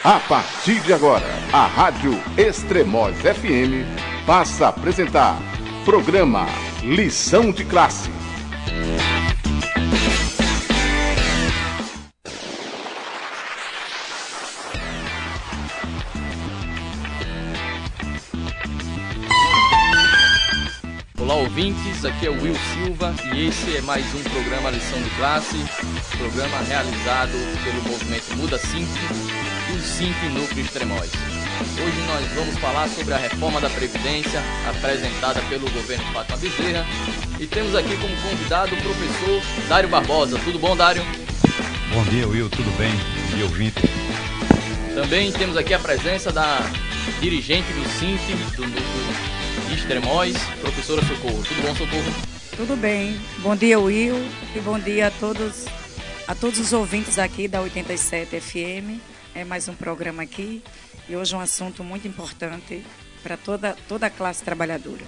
A partir de agora, a Rádio Extremóis FM passa a apresentar programa Lição de Classe. Olá ouvintes, aqui é o Will Silva e esse é mais um programa Lição de Classe, programa realizado pelo movimento Muda Simp e o Simp Núcleo Extremóis. Hoje nós vamos falar sobre a reforma da Previdência apresentada pelo governo Fátima Bezerra e temos aqui como convidado o professor Dário Barbosa. Tudo bom, Dário? Bom dia, Will, tudo bem? Bom dia, ouvinte. Também temos aqui a presença da dirigente do Simp, do Núcleo Extremóis, professora Socorro. Tudo bom, Socorro? Tudo bem. Bom dia, Will, e bom dia a todos os ouvintes aqui da 87 FM. É mais um programa aqui e hoje um assunto muito importante para toda a classe trabalhadora.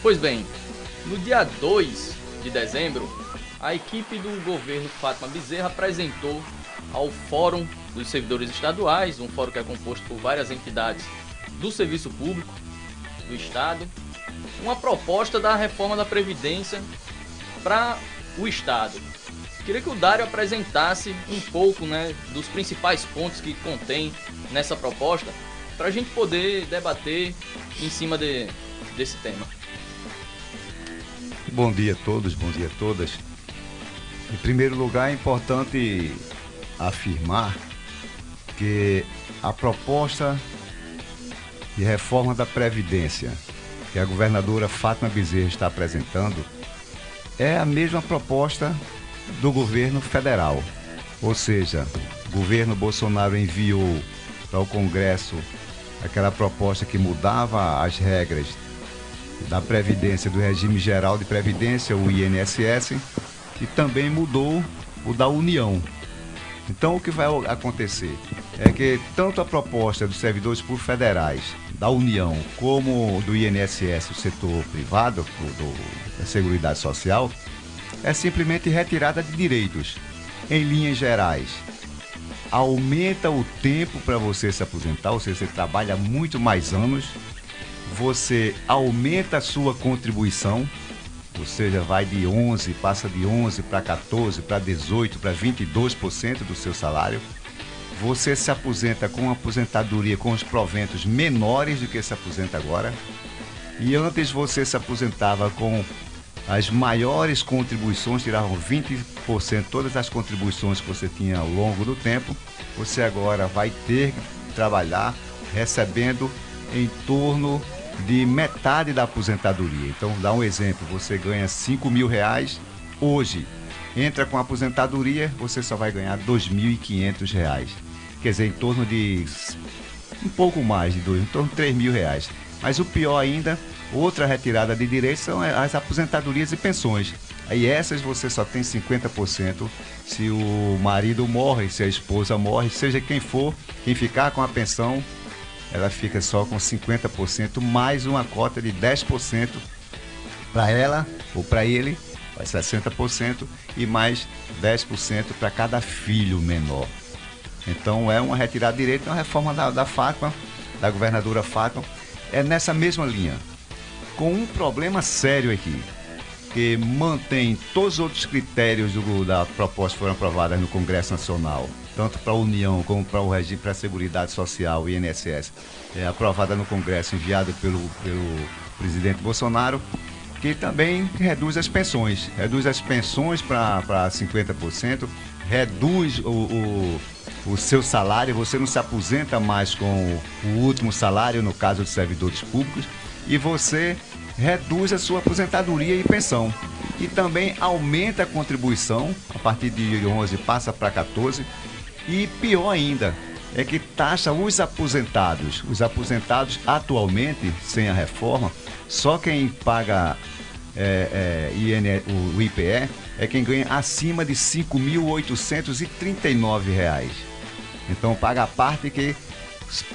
Pois bem, no dia 2 de dezembro, a equipe do governo Fátima Bezerra apresentou ao Fórum dos Servidores Estaduais, um fórum que é composto por várias entidades do serviço público do Estado, uma proposta da reforma da Previdência para o Estado. Queria que o Dário apresentasse um pouco, dos principais pontos que contém nessa proposta, para a gente poder debater em cima desse tema. Bom dia a todos, bom dia a todas. Em primeiro lugar, é importante afirmar que a proposta de reforma da Previdência que a governadora Fátima Bezerra está apresentando é a mesma proposta do governo federal. Ou seja, o governo Bolsonaro enviou para o Congresso aquela proposta que mudava as regras da Previdência, do regime geral de Previdência, o INSS, e também mudou o da União. Então, o que vai acontecer é que tanto a proposta dos servidores públicos federais, da União, como do INSS, o setor privado, da Seguridade Social, é simplesmente retirada de direitos. Em linhas gerais, aumenta o tempo para você se aposentar, ou seja, você trabalha muito mais anos, você aumenta a sua contribuição, ou seja, passa de 11 para 14, para 18, para 22% do seu salário. Você se aposenta com uma aposentadoria com os proventos menores do que se aposenta agora. E antes você se aposentava com as maiores contribuições, tiravam 20%, todas as contribuições que você tinha ao longo do tempo. Você agora vai ter que trabalhar recebendo em torno de metade da aposentadoria. Então, dá um exemplo, você ganha R$5.000, hoje entra com a aposentadoria, você só vai ganhar R$2.500. Quer dizer, em torno de um pouco mais de em torno de R$3.000. Mas o pior ainda, outra retirada de direitos são as aposentadorias e pensões. Aí essas você só tem 50% se o marido morre, se a esposa morre, seja quem for, quem ficar com a pensão, ela fica só com 50%, mais uma cota de 10% para ela ou para ele, vai 60%, e mais 10% para cada filho menor. Então é uma retirada de direito, é uma reforma da Fátima, da governadora Fátima, é nessa mesma linha, com um problema sério aqui, que mantém todos os outros critérios da proposta que foram aprovadas no Congresso Nacional, tanto para a União como para o regime para a Seguridade Social, o INSS, aprovada no Congresso, enviado pelo presidente Bolsonaro, que também reduz as pensões para 50%, reduz o seu salário, você não se aposenta mais com o último salário, no caso dos servidores públicos, e você reduz a sua aposentadoria e pensão. E também aumenta a contribuição, a partir de 11 passa para 14, e pior ainda, é que taxa os aposentados. Os aposentados atualmente, sem a reforma, só quem paga o IPE é quem ganha acima de R$ 5.839. Então paga a parte que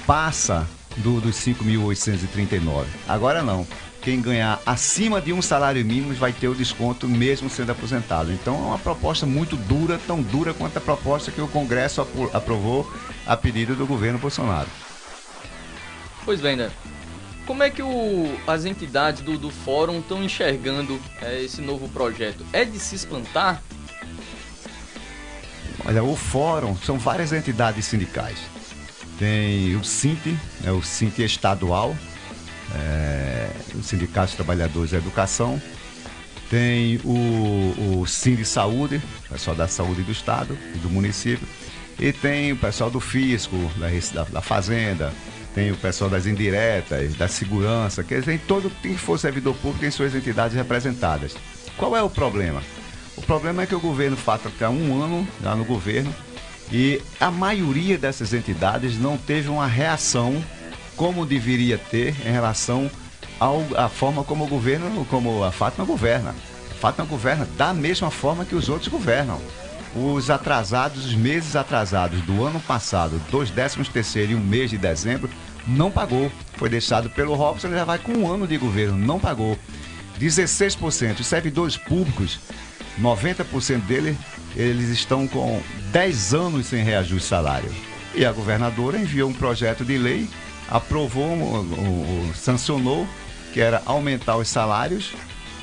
passa dos 5.839. Agora não. quem ganhar acima de um salário mínimo vai ter o desconto mesmo sendo aposentado. Então é uma proposta muito dura, tão dura quanto a proposta que o Congresso aprovou a pedido do governo Bolsonaro. Pois bem, né? Como é que as entidades do fórum estão enxergando esse novo projeto? É de se espantar? Olha, o fórum são várias entidades sindicais. Tem o SINT, o SINT estadual, o Sindicato dos Trabalhadores da Educação. Tem o SIND Saúde, pessoal da saúde do estado e do município. E tem o pessoal do fisco, da fazenda. Tem o pessoal das indiretas, da segurança, quer dizer, todo que for servidor público tem suas entidades representadas. Qual é o problema? O problema é que o governo Fatma está há um ano já no governo e a maioria dessas entidades não teve uma reação como deveria ter em relação à forma como o governo, como a Fatma governa. A Fatma governa da mesma forma que os outros governam. Os meses atrasados do ano passado, 2 13º e um mês de dezembro, não pagou. Foi deixado pelo Robson, já vai com um ano de governo, não pagou. 16%, os servidores públicos, 90% eles estão com 10 anos sem reajuste de salário. E a governadora enviou um projeto de lei, aprovou, sancionou, que era aumentar os salários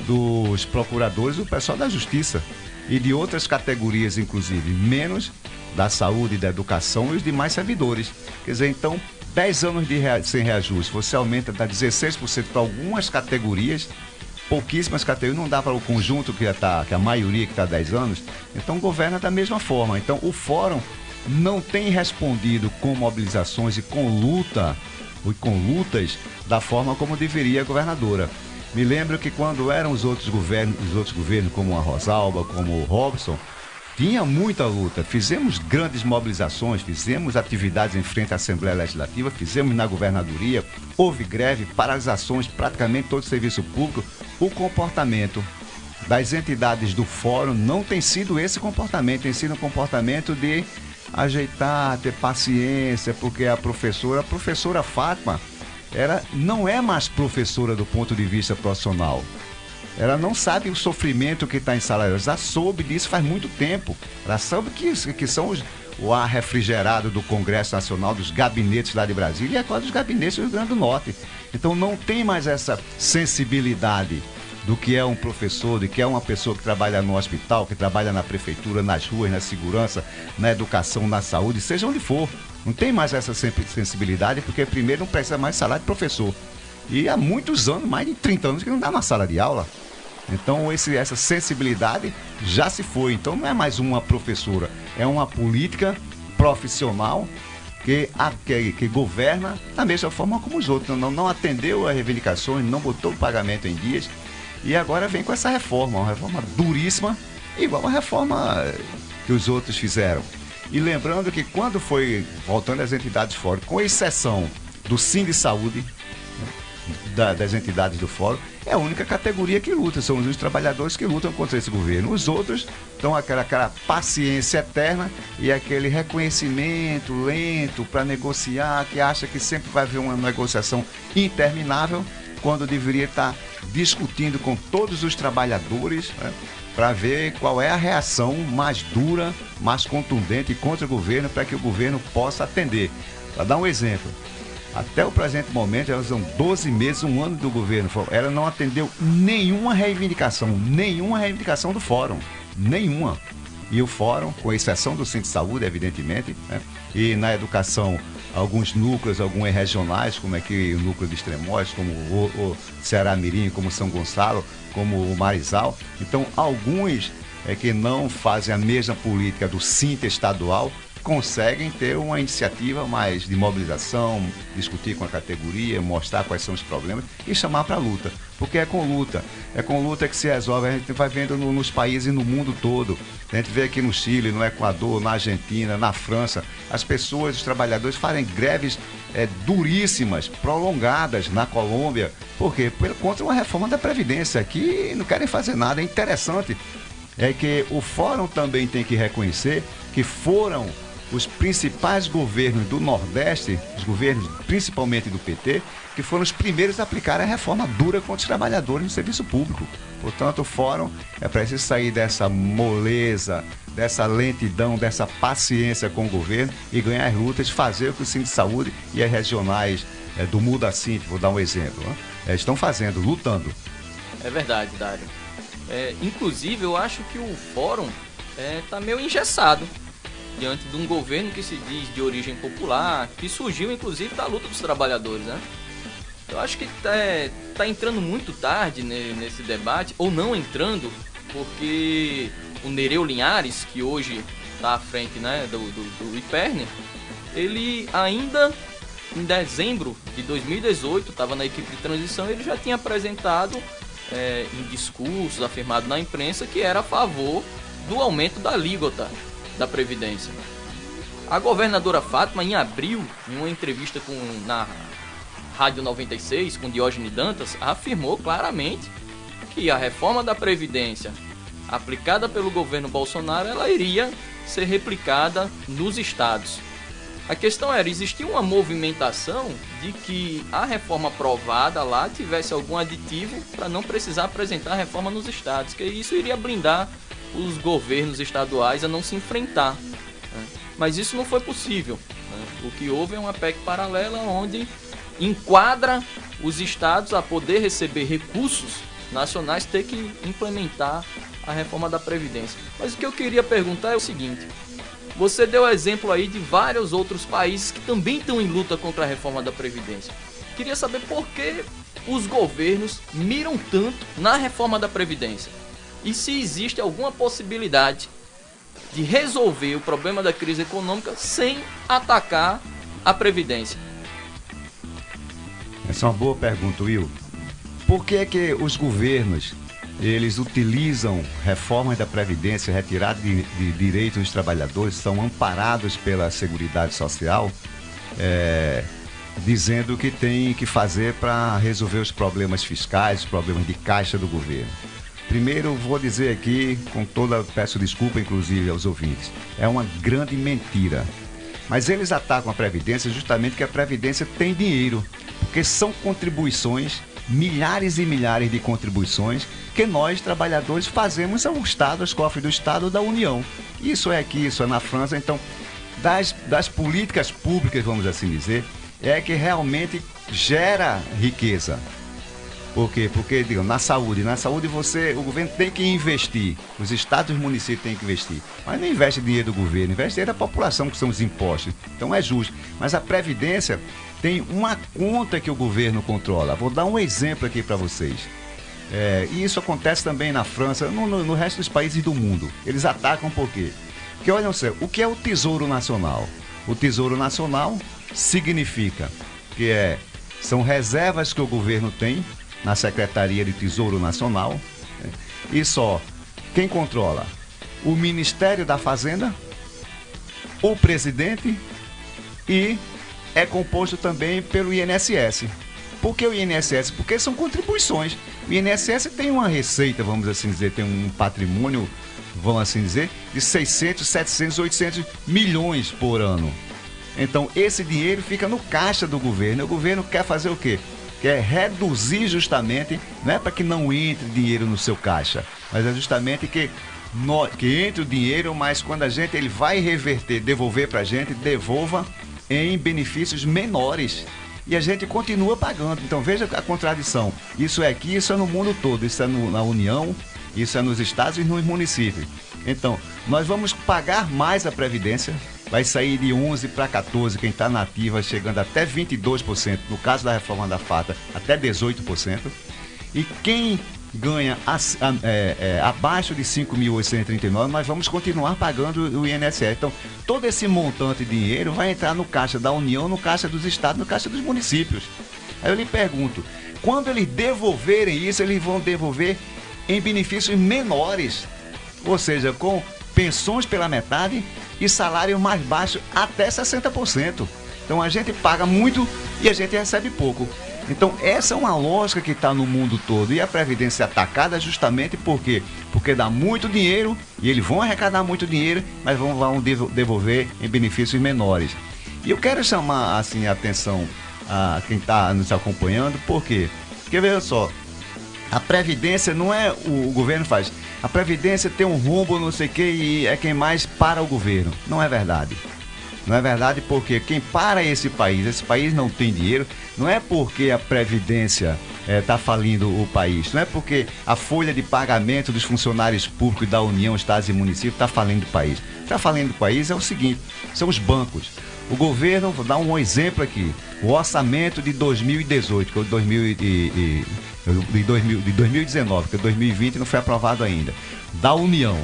dos procuradores, do pessoal da justiça e de outras categorias, inclusive, menos da saúde e da educação e os demais servidores. Quer dizer, então, 10 anos sem reajuste, você aumenta, dá 16% para algumas categorias, pouquíssimas categorias, não dá para o conjunto que a maioria que está há 10 anos, então governa da mesma forma. Então, o fórum não tem respondido com mobilizações e com lutas da forma como deveria a governadora. Me lembro que quando eram os outros governos como a Rosalba, como o Robson, tinha muita luta. Fizemos grandes mobilizações, fizemos atividades em frente à Assembleia Legislativa, fizemos na governadoria, houve greve, paralisações, praticamente todo o serviço público. O comportamento das entidades do fórum não tem sido esse comportamento, tem sido um comportamento de ajeitar, ter paciência, porque a professora Fatma, ela não é mais professora do ponto de vista profissional. Ela não sabe o sofrimento que está em salário. Ela já soube disso faz muito tempo. Ela sabe que são o ar refrigerado do Congresso Nacional, dos gabinetes lá de Brasília e agora dos gabinetes do Rio Grande do Norte. Então não tem mais essa sensibilidade do que é um professor, do que é uma pessoa que trabalha no hospital, que trabalha na prefeitura, nas ruas, na segurança, na educação, na saúde, seja onde for. Não tem mais essa sensibilidade, porque primeiro não precisa mais salário de professor. E há muitos anos, mais de 30 anos, que não dá uma sala de aula. Então essa sensibilidade já se foi. Então não é mais uma professora, é uma política profissional que governa da mesma forma como os outros. Não atendeu as reivindicações, não botou o pagamento em dias. E agora vem com essa reforma, uma reforma duríssima, igual a reforma que os outros fizeram. E lembrando que quando foi, voltando às entidades fora, com exceção do SIND Saúde, das entidades do fórum, é a única categoria que luta, são os trabalhadores que lutam contra esse governo. Os outros estão aquela paciência eterna e aquele reconhecimento lento para negociar, que acha que sempre vai haver uma negociação interminável, quando deveria estar discutindo com todos os trabalhadores, né, para ver qual é a reação mais dura, mais contundente contra o governo, para que o governo possa atender. Para dar um exemplo, até o presente momento, elas são 12 meses, um ano do governo, ela não atendeu nenhuma reivindicação do fórum, nenhuma. E o fórum, com exceção do Centro de Saúde, evidentemente, né, e na educação, alguns núcleos, alguns regionais, como aqui o núcleo de Extremóis, como o Ceará Mirim, como São Gonçalo, como o Marizal. Então, alguns que não fazem a mesma política do SINT estadual, conseguem ter uma iniciativa mais de mobilização, discutir com a categoria, mostrar quais são os problemas e chamar para a luta. Porque é com luta que se resolve. A gente vai vendo nos países e no mundo todo. A gente vê aqui no Chile, no Equador, na Argentina, na França, as pessoas, os trabalhadores fazem greves duríssimas, prolongadas na Colômbia. Por quê? Contra uma reforma da Previdência. Aqui não querem fazer nada. É interessante. É que o fórum também tem que reconhecer que foram os principais governos do Nordeste, os governos principalmente do PT, que foram os primeiros a aplicar a reforma dura contra os trabalhadores no serviço público. Portanto, o fórum é preciso sair dessa moleza, dessa lentidão, dessa paciência com o governo e ganhar as lutas, fazer o que o Centro de Saúde e as regionais do Mudacint, vou dar um exemplo, estão fazendo, lutando. É verdade, Dário. Inclusive, eu acho que o fórum está meio engessado diante de um governo que se diz de origem popular, que surgiu inclusive da luta dos trabalhadores, né? Eu acho que tá entrando muito tarde nesse debate, ou não entrando, porque o Nereu Linhares, que hoje está à frente, né, do IPERN, ele ainda em dezembro de 2018, estava na equipe de transição, ele já tinha apresentado em discursos, afirmado na imprensa, que era a favor do aumento da alíquota da Previdência. A governadora Fátima, em abril, em uma entrevista na Rádio 96, com Diógenes Dantas, afirmou claramente que a reforma da Previdência aplicada pelo governo Bolsonaro, ela iria ser replicada nos estados. A questão era, existia uma movimentação de que a reforma aprovada lá tivesse algum aditivo para não precisar apresentar a reforma nos estados, que isso iria blindar os governos estaduais a não se enfrentar. Mas isso não foi possível. O que houve é uma PEC paralela onde enquadra os estados a poder receber recursos nacionais, ter que implementar a reforma da Previdência. Mas o que eu queria perguntar é o seguinte: você deu exemplo aí de vários outros países que também estão em luta contra a reforma da Previdência. Queria saber por que os governos miram tanto na reforma da Previdência. E se existe alguma possibilidade de resolver o problema da crise econômica sem atacar a Previdência. Essa é uma boa pergunta, Will. Por que é que os governos eles utilizam reformas da Previdência, retirada de direitos dos trabalhadores, são amparados pela Seguridade Social, dizendo que tem que fazer para resolver os problemas fiscais, os problemas de caixa do governo? Primeiro, vou dizer aqui, peço desculpa inclusive aos ouvintes, é uma grande mentira. Mas eles atacam a Previdência justamente porque a Previdência tem dinheiro, porque são contribuições, milhares e milhares de contribuições que nós, trabalhadores, fazemos ao Estado, aos cofres do Estado, da União. Isso é aqui, isso é na França. Então, das políticas públicas, vamos assim dizer, é que realmente gera riqueza. Por quê? Porque, digamos, na saúde o governo tem que investir, os estados e os municípios têm que investir, mas não investe dinheiro do governo, investe dinheiro da população, que são os impostos, então é justo. Mas a Previdência tem uma conta que o governo controla. Vou dar um exemplo aqui para vocês. E isso acontece também na França, no resto dos países do mundo. Eles atacam por quê? Porque, olha só, o que é o Tesouro Nacional? O Tesouro Nacional significa que são reservas que o governo tem na Secretaria de Tesouro Nacional, e só quem controla? O Ministério da Fazenda, o presidente, e é composto também pelo INSS. Por que o INSS? Porque são contribuições. O INSS tem uma receita, vamos assim dizer, tem um patrimônio, vamos assim dizer, de 600, 700, 800 milhões por ano. Então, esse dinheiro fica no caixa do governo. O governo quer fazer o quê? Quer reduzir justamente, não é para que não entre dinheiro no seu caixa, mas é justamente que entre o dinheiro, mas quando ele vai reverter, devolver para a gente, devolva em benefícios menores. E a gente continua pagando. Então veja a contradição. Isso é aqui, isso é no mundo todo, isso é na União, isso é nos estados e nos municípios. Então, nós vamos pagar mais a Previdência. Vai sair de 11% para 14%, quem está na ativa, chegando até 22%, no caso da reforma da FATA, até 18%. E quem ganha abaixo de 5.839, nós vamos continuar pagando o INSS. Então, todo esse montante de dinheiro vai entrar no caixa da União, no caixa dos estados, no caixa dos municípios. Aí eu lhe pergunto, quando eles devolverem isso, eles vão devolver em benefícios menores, ou seja, com pensões pela metade e salário mais baixo até 60%. Então a gente paga muito e a gente recebe pouco. Então, essa é uma lógica que está no mundo todo. E a Previdência atacada justamente porque dá muito dinheiro, e eles vão arrecadar muito dinheiro, mas vão devolver em benefícios menores. E eu quero chamar assim, a atenção a quem está nos acompanhando, por quê? Porque, veja só, a Previdência não é o governo faz. A Previdência tem um rombo, não sei o quê, e é quem mais para o governo. Não é verdade. Não é verdade, porque quem para esse país não tem dinheiro, não é porque a Previdência está falindo o país, não é porque a folha de pagamento dos funcionários públicos da União, Estados e Municípios está falindo o país. Está falindo o país é o seguinte, são os bancos. O governo, vou dar um exemplo aqui, o orçamento de 2018, que é de 2019, que 2020 não foi aprovado ainda, da União.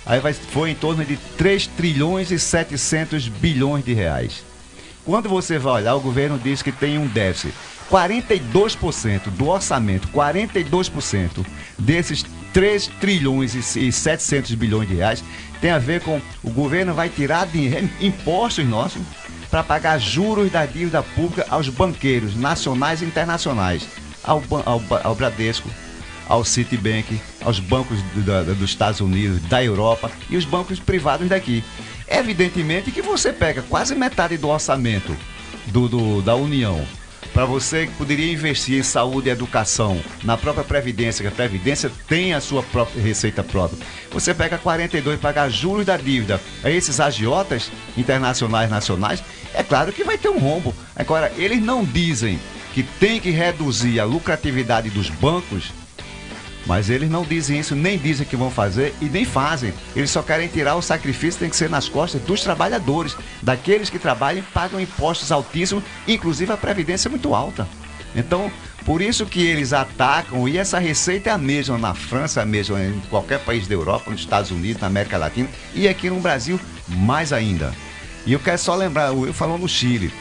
Aí foi em torno de 3 trilhões e 700 bilhões de reais. Quando você vai olhar, o governo diz que tem um déficit. 42% do orçamento, 42% desses 3 trilhões e 700 bilhões de reais tem a ver com o governo vai tirar impostos nossos para pagar juros da dívida pública aos banqueiros nacionais e internacionais, ao Bradesco, ao Citibank, aos bancos dos Estados Unidos, da Europa e os bancos privados daqui. Evidentemente que você pega quase metade do orçamento da União, para você que poderia investir em saúde e educação, na própria Previdência, que a Previdência tem a sua própria receita própria. Você pega 42 para pagar juros da dívida a esses agiotas internacionais, nacionais, é claro que vai ter um rombo. Agora, eles não dizem que tem que reduzir a lucratividade dos bancos, mas eles não dizem isso, nem dizem que vão fazer e nem fazem. Eles só querem tirar o sacrifício, tem que ser nas costas dos trabalhadores, daqueles que trabalham e pagam impostos altíssimos, inclusive a Previdência é muito alta. Então, por isso que eles atacam, e essa receita é a mesma na França, a mesma em qualquer país da Europa, nos Estados Unidos, na América Latina e aqui no Brasil mais ainda. E eu quero só lembrar, eu falando no Chile.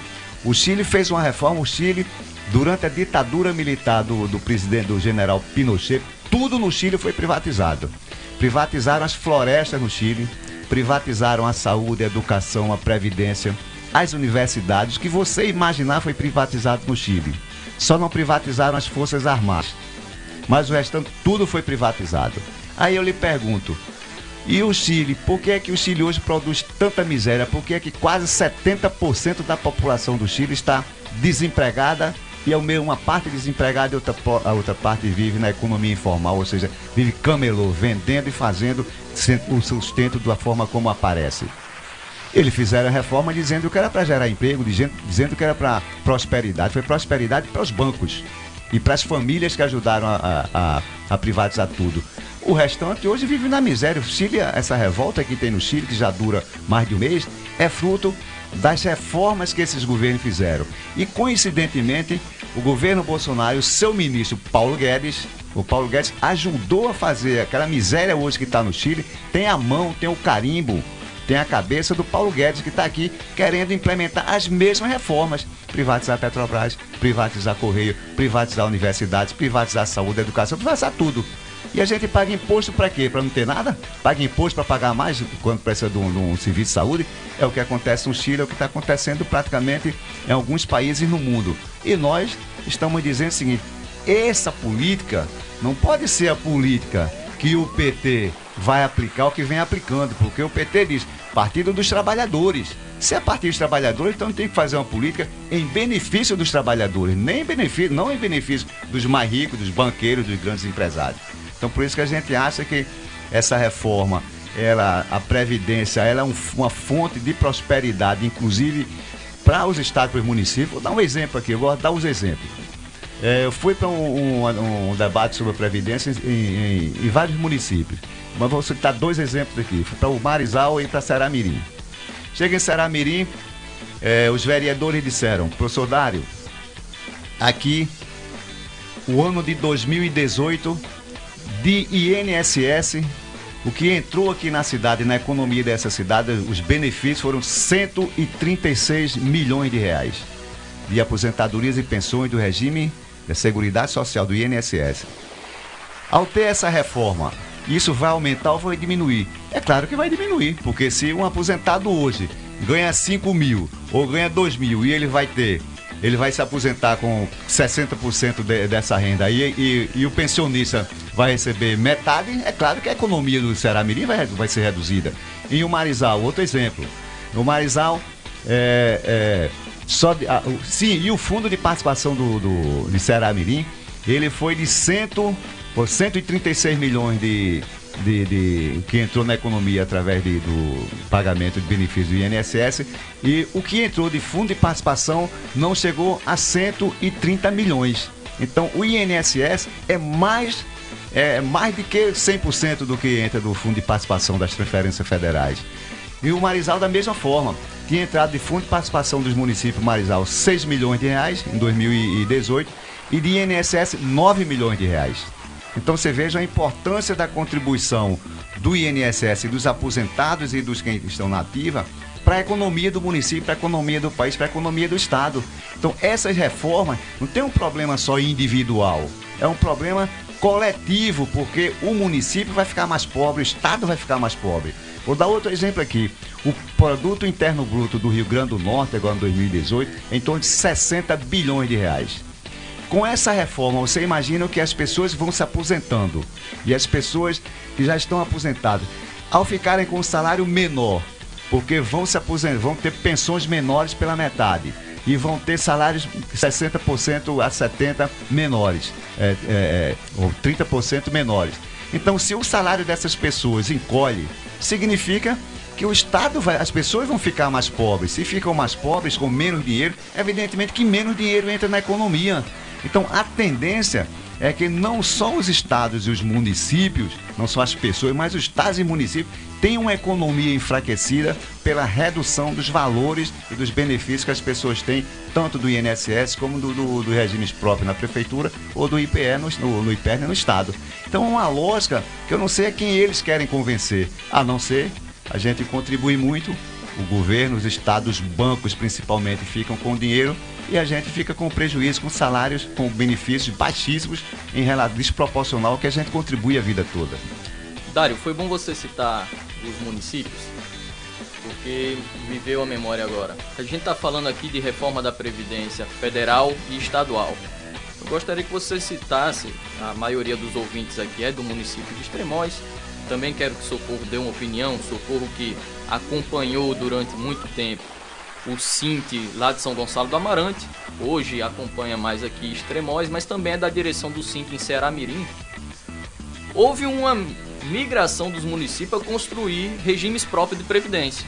O Chile fez uma reforma, o Chile, durante a ditadura militar do presidente, do general Pinochet, tudo no Chile foi privatizado. Privatizaram as florestas no Chile, privatizaram a saúde, a educação, a previdência, as universidades, o que você imaginar foi privatizado no Chile. Só não privatizaram as forças armadas, mas o restante tudo foi privatizado. Aí eu lhe pergunto, e o Chile, por que é que o Chile hoje produz tanta miséria? Por que é que quase 70% da população do Chile está desempregada? E uma parte desempregada e a outra parte vive na economia informal, ou seja, vive camelô, vendendo e fazendo o sustento da forma como aparece. Eles fizeram a reforma dizendo que era para gerar emprego, dizendo que era para prosperidade. Foi prosperidade para os bancos e para as famílias que ajudaram a privatizar tudo. O restante hoje vive na miséria. O Chile, essa revolta que tem no Chile, que já dura mais de um mês, é fruto das reformas que esses governos fizeram. E, coincidentemente, o governo Bolsonaro, o seu ministro Paulo Guedes ajudou a fazer aquela miséria hoje que está no Chile. Tem a mão, tem o carimbo, tem a cabeça do Paulo Guedes, que está aqui querendo implementar as mesmas reformas. Privatizar a Petrobras, privatizar Correio, privatizar universidades, privatizar a saúde, a educação, privatizar tudo. E a gente paga imposto para quê? Para não ter nada? Paga imposto para pagar mais quando precisa de um serviço de saúde? É o que acontece no Chile, é o que está acontecendo praticamente em alguns países no mundo. E nós estamos dizendo o seguinte, essa política não pode ser a política que o PT vai aplicar, o que vem aplicando, porque o PT diz Partido dos Trabalhadores. Se é Partido dos Trabalhadores, então tem que fazer uma política em benefício dos trabalhadores, não em benefício dos mais ricos, dos banqueiros, dos grandes empresários. Então, por isso que a gente acha que essa reforma, a Previdência, ela é uma fonte de prosperidade, inclusive para os estados, para os municípios. Vou dar um exemplo aqui, eu gosto de dar uns exemplos. Eu fui para um debate sobre a Previdência em vários municípios, mas vou citar 2 exemplos aqui. Fui para o Marizal e para Ceará-Mirim. Chega em Ceará-Mirim, os vereadores disseram, professor Dário, aqui, o ano de 2018, de INSS, o que entrou aqui na cidade, na economia dessa cidade, os benefícios foram 136 milhões de reais de aposentadorias e pensões do regime da Seguridade Social, do INSS. Ao ter essa reforma, isso vai aumentar ou vai diminuir? É claro que vai diminuir, porque se um aposentado hoje ganha 5 mil ou ganha 2 mil e ele vai ter ele vai se aposentar com 60% dessa renda aí e o pensionista vai receber metade, é claro que a economia do Ceará Mirim vai ser reduzida. E o Marizal, outro exemplo. O Marizal, e o fundo de participação de Ceará Mirim, ele foi de 136 milhões que entrou na economia através do pagamento de benefícios do INSS, e o que entrou de fundo de participação não chegou a 130 milhões. Então o INSS é mais de que 100% do que entra do fundo de participação das transferências federais. E o Marizal da mesma forma, tinha entrado de fundo de participação dos municípios Marizal 6 milhões de reais em 2018 e de INSS 9 milhões de reais. Então você veja a importância da contribuição do INSS, dos aposentados e dos que estão na ativa, para a economia do município, para a economia do país, para a economia do estado. Então essas reformas não tem um problema só individual, é um problema coletivo, porque o município vai ficar mais pobre, o estado vai ficar mais pobre. Vou dar outro exemplo aqui. O produto interno bruto do Rio Grande do Norte, agora em 2018, é em torno de 60 bilhões de reais. Com essa reforma, você imagina que as pessoas vão se aposentando, e as pessoas que já estão aposentadas, ao ficarem com um salário menor, porque vão se aposentar, vão ter pensões menores pela metade e vão ter salários 60% a 70% menores, ou 30% menores. Então, se o salário dessas pessoas encolhe, significa que o Estado as pessoas vão ficar mais pobres. Se ficam mais pobres, com menos dinheiro, evidentemente que menos dinheiro entra na economia. Então a tendência é que não só os estados e os municípios, não só as pessoas, mas os estados e municípios tenham uma economia enfraquecida pela redução dos valores e dos benefícios que as pessoas têm, tanto do INSS como do regimes próprios na prefeitura ou do IPE no IPER no estado. Então é uma lógica que eu não sei a quem eles querem convencer, a não ser a gente contribui muito, o governo, os estados, os bancos principalmente ficam com dinheiro e a gente fica com prejuízo, com salários, com benefícios baixíssimos em relação desproporcional que a gente contribui a vida toda. Dário, foi bom você citar os municípios, porque me veio a memória agora. A gente está falando aqui de reforma da Previdência federal e estadual. Eu gostaria que você citasse, a maioria dos ouvintes aqui é do município de Extremóis. Também quero que Socorro dê uma opinião, Socorro que acompanhou durante muito tempo o Sint lá de São Gonçalo do Amarante, hoje acompanha mais aqui Extremóis, mas também é da direção do Sint em Ceará Mirim. Houve uma migração dos municípios a construir regimes próprios de previdência.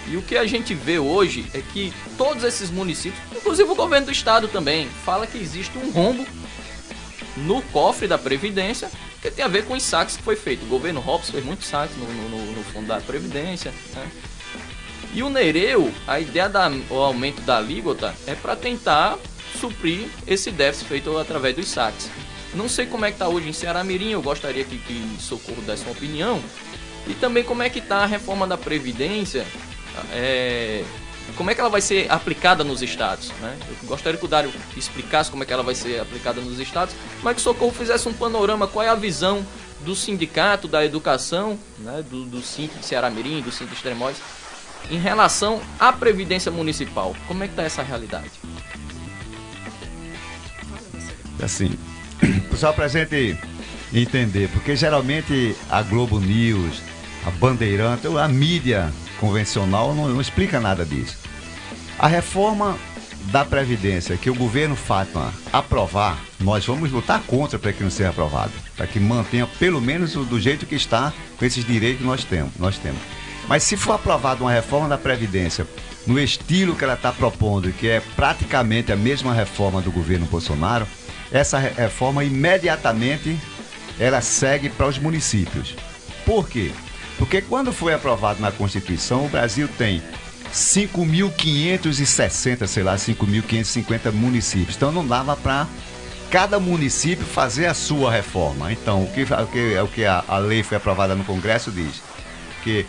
E o que a gente vê hoje é que todos esses municípios, inclusive o governo do estado também, fala que existe um rombo no cofre da Previdência, que tem a ver com os saques que foi feito. O governo Robson fez muitos saques no fundo da Previdência, né? E o Nereu, a ideia do aumento da alíquota é para tentar suprir esse déficit feito através dos saques. Não sei como é que está hoje em Ceará Mirim, eu gostaria que Socorro desse uma opinião. E também como é que está a reforma da Previdência, como é que ela vai ser aplicada nos estados, né? Eu gostaria que o Dário explicasse como é que ela vai ser aplicada nos estados, mas que o Socorro fizesse um panorama, qual é a visão do sindicato, da educação, né? do Sint de Ceará Mirim, do Sint de Extremóis, em relação à Previdência Municipal. Como é que está essa realidade? Assim, só para a gente entender, porque geralmente a Globo News, a Bandeirante, a mídia convencional não explica nada disso. A reforma da Previdência que o governo Fátima aprovar, nós vamos lutar contra para que não seja aprovado, para que mantenha pelo menos do jeito que está, com esses direitos que nós temos. Mas se for aprovada uma reforma da Previdência no estilo que ela está propondo, que é praticamente a mesma reforma do governo Bolsonaro, essa reforma imediatamente ela segue para os municípios. Por quê? Porque quando foi aprovado na Constituição, o Brasil tem 5.560, 5.550 municípios. Então não dava para cada município fazer a sua reforma. Então, o que a lei foi aprovada no Congresso diz que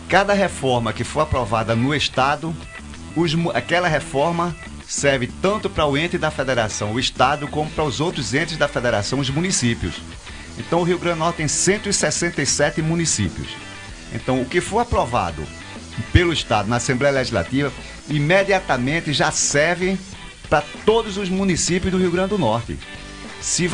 cada reforma que for aprovada no Estado, aquela reforma serve tanto para o ente da federação, o Estado, como para os outros entes da federação, os municípios. Então o Rio Grande do Norte tem 167 municípios. Então o que for aprovado pelo Estado na Assembleia Legislativa, imediatamente já serve para todos os municípios do Rio Grande do Norte. Se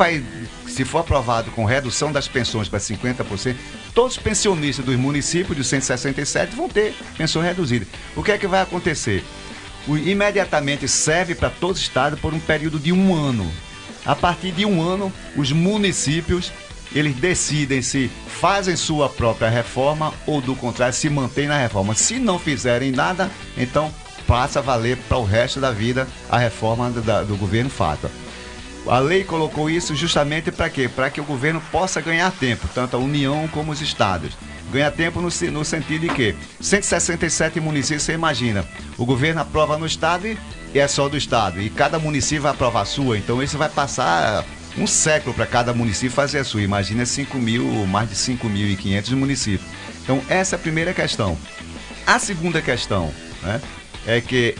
for aprovado com redução das pensões para 50%, todos os pensionistas dos municípios dos 167 vão ter pensão reduzida. O que é que vai acontecer? Imediatamente serve para todos os estados por um período de 1 ano. A partir de 1 ano, os municípios, eles decidem se fazem sua própria reforma ou, do contrário, se mantêm na reforma. Se não fizerem nada, então passa a valer para o resto da vida a reforma do governo Fátua. A lei colocou isso justamente para quê? Para que o governo possa ganhar tempo, tanto a União como os estados. Ganhar tempo no sentido de que 167 municípios, você imagina, o governo aprova no estado e é só do estado, e cada município vai aprovar a sua, então isso vai passar um século para cada município fazer a sua. Imagina mais de 5.500 municípios. Então essa é a primeira questão. A segunda questão, né, é que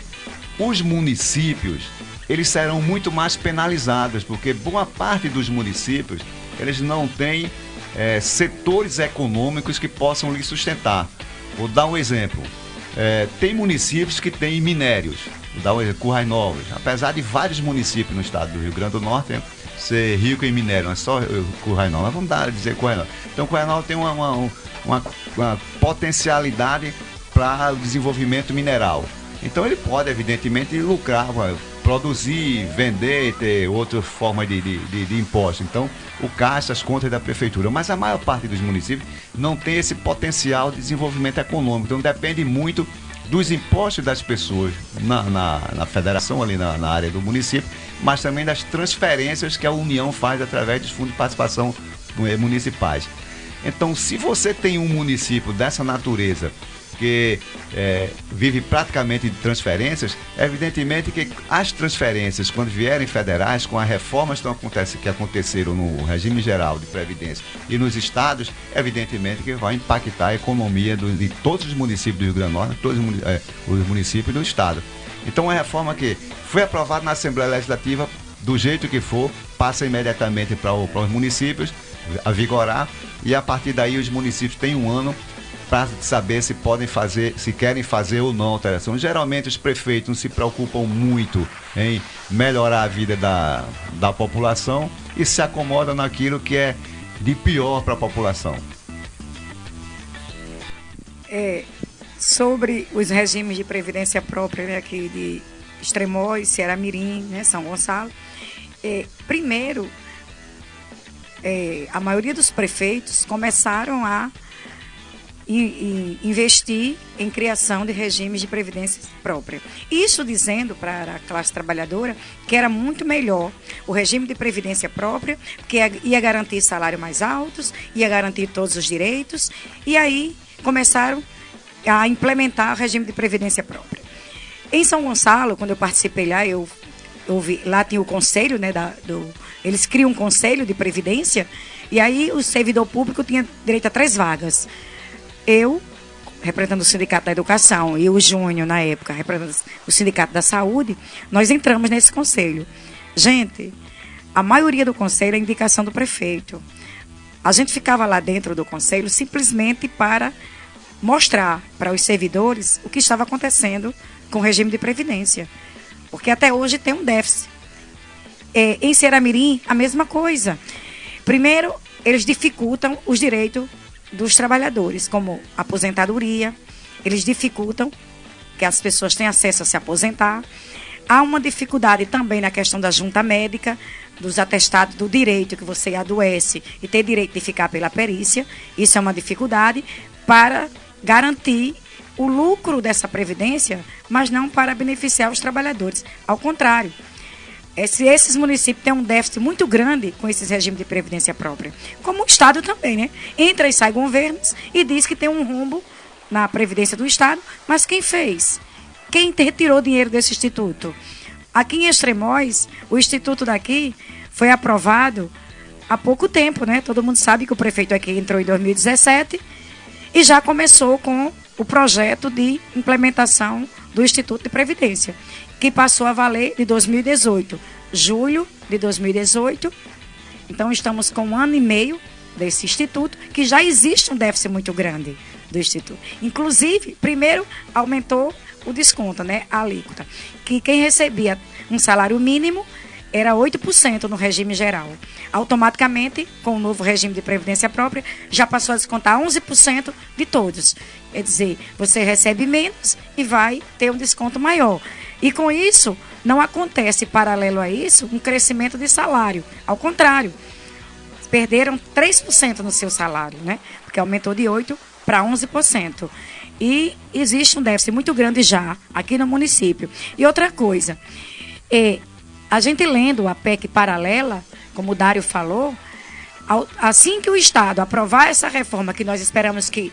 os municípios, eles serão muito mais penalizados, porque boa parte dos municípios, eles não têm setores econômicos que possam lhe sustentar. Vou dar um exemplo. Tem municípios que têm minérios. Vou dar um exemplo, Currais Novos. Apesar de vários municípios no estado do Rio Grande do Norte ser rico em minério, não é só Currais Novos. Vamos dizer Currais Novos. Então, Currais Novos tem uma potencialidade para o desenvolvimento mineral. Então, ele pode, evidentemente, lucrar, produzir, vender, ter outra forma de imposto. Então, o caixa, as contas da prefeitura. Mas a maior parte dos municípios não tem esse potencial de desenvolvimento econômico. Então, depende muito dos impostos das pessoas na federação, ali na área do município, mas também das transferências que a União faz através dos fundos de participação municipais. Então, se você tem um município dessa natureza, que vive praticamente de transferências, evidentemente que as transferências, quando vierem federais, com as reformas que aconteceram no regime geral de previdência e nos estados, evidentemente que vai impactar a economia de todos os municípios do Rio Grande do Norte, todos os municípios do estado. Então, a reforma que foi aprovada na Assembleia Legislativa, do jeito que for, passa imediatamente para os municípios, a vigorar, e a partir daí os municípios têm 1 ano para saber se podem fazer, se querem fazer ou não alteração. Geralmente os prefeitos não se preocupam muito em melhorar a vida da população e se acomodam naquilo que é de pior para a população. Sobre os regimes de previdência própria aqui de Extremóis, Ceará-Mirim, né, São Gonçalo, primeiro, a maioria dos prefeitos começaram a investir em criação de regimes de previdência própria. Isso dizendo para a classe trabalhadora que era muito melhor o regime de previdência própria, que ia garantir salários mais altos, ia garantir todos os direitos, e aí começaram a implementar o regime de previdência própria. Em São Gonçalo, quando eu participei lá, eu vi, lá tinha o conselho, né, eles criam um conselho de previdência, e aí o servidor público tinha direito a 3 vagas. Eu, representando o Sindicato da Educação, e o Júnior, na época, representando o Sindicato da Saúde, nós entramos nesse conselho. Gente, a maioria do conselho é indicação do prefeito. A gente ficava lá dentro do conselho simplesmente para mostrar para os servidores o que estava acontecendo com o regime de previdência. Porque até hoje tem um déficit. Em Ceará-Mirim, a mesma coisa. Primeiro, eles dificultam os direitos dos trabalhadores, como aposentadoria, eles dificultam que as pessoas tenham acesso a se aposentar. Há uma dificuldade também na questão da junta médica, dos atestados do direito que você adoece e ter direito de ficar pela perícia. Isso é uma dificuldade para garantir o lucro dessa previdência, mas não para beneficiar os trabalhadores. Ao contrário, esses municípios têm um déficit muito grande com esses regimes de previdência própria. Como o Estado também, né? Entra e sai governos e diz que tem um rombo na previdência do Estado, mas quem fez? Quem retirou dinheiro desse instituto? Aqui em Extremóis, o instituto daqui foi aprovado há pouco tempo, né? Todo mundo sabe que o prefeito aqui entrou em 2017 e já começou com o projeto de implementação do Instituto de Previdência, que passou a valer de 2018, julho de 2018. Então, estamos com 1 ano e meio desse instituto, que já existe um déficit muito grande do instituto. Inclusive, primeiro, aumentou o desconto, né? A alíquota. Que quem recebia um salário mínimo era 8% no regime geral. Automaticamente, com o novo regime de previdência própria, já passou a descontar 11% de todos. Quer dizer, você recebe menos e vai ter um desconto maior. E com isso, não acontece, paralelo a isso, um crescimento de salário. Ao contrário, perderam 3% no seu salário, né? Porque aumentou de 8% para 11%. E existe um déficit muito grande já aqui no município. E outra coisa, a gente lendo a PEC paralela, como o Dário falou, assim que o Estado aprovar essa reforma, que nós esperamos que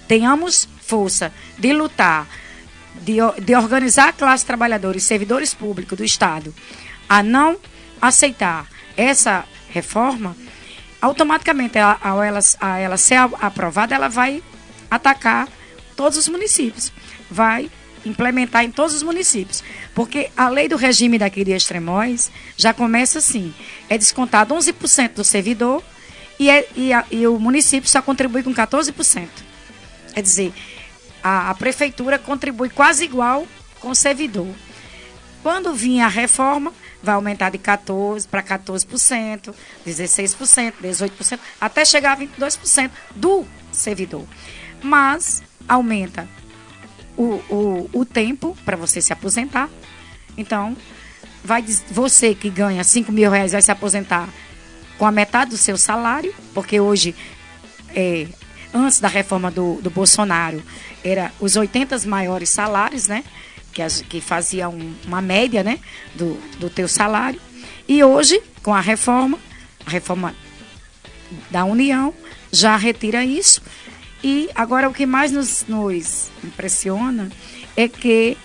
tenhamos força de lutar, de organizar a classe trabalhadora e servidores públicos do Estado a não aceitar essa reforma, automaticamente, ao ela ser aprovada, ela vai atacar todos os municípios, vai implementar em todos os municípios. Porque a lei do regime daqui de Extremóis já começa assim, é descontado 11% do servidor e o município só contribui com 14%. Quer dizer, a prefeitura contribui quase igual com o servidor. Quando vir a reforma, vai aumentar de 14% para 14%, 16%, 18%, até chegar a 22% do servidor. Mas aumenta o tempo para você se aposentar. Então, você que ganha R$5.000 vai se aposentar com a metade do seu salário, porque hoje, antes da reforma do Bolsonaro, era os 80 maiores salários, né? Que fazia uma média, né? Do teu salário. E hoje, com a reforma da União, já retira isso. E agora o que mais nos impressiona é que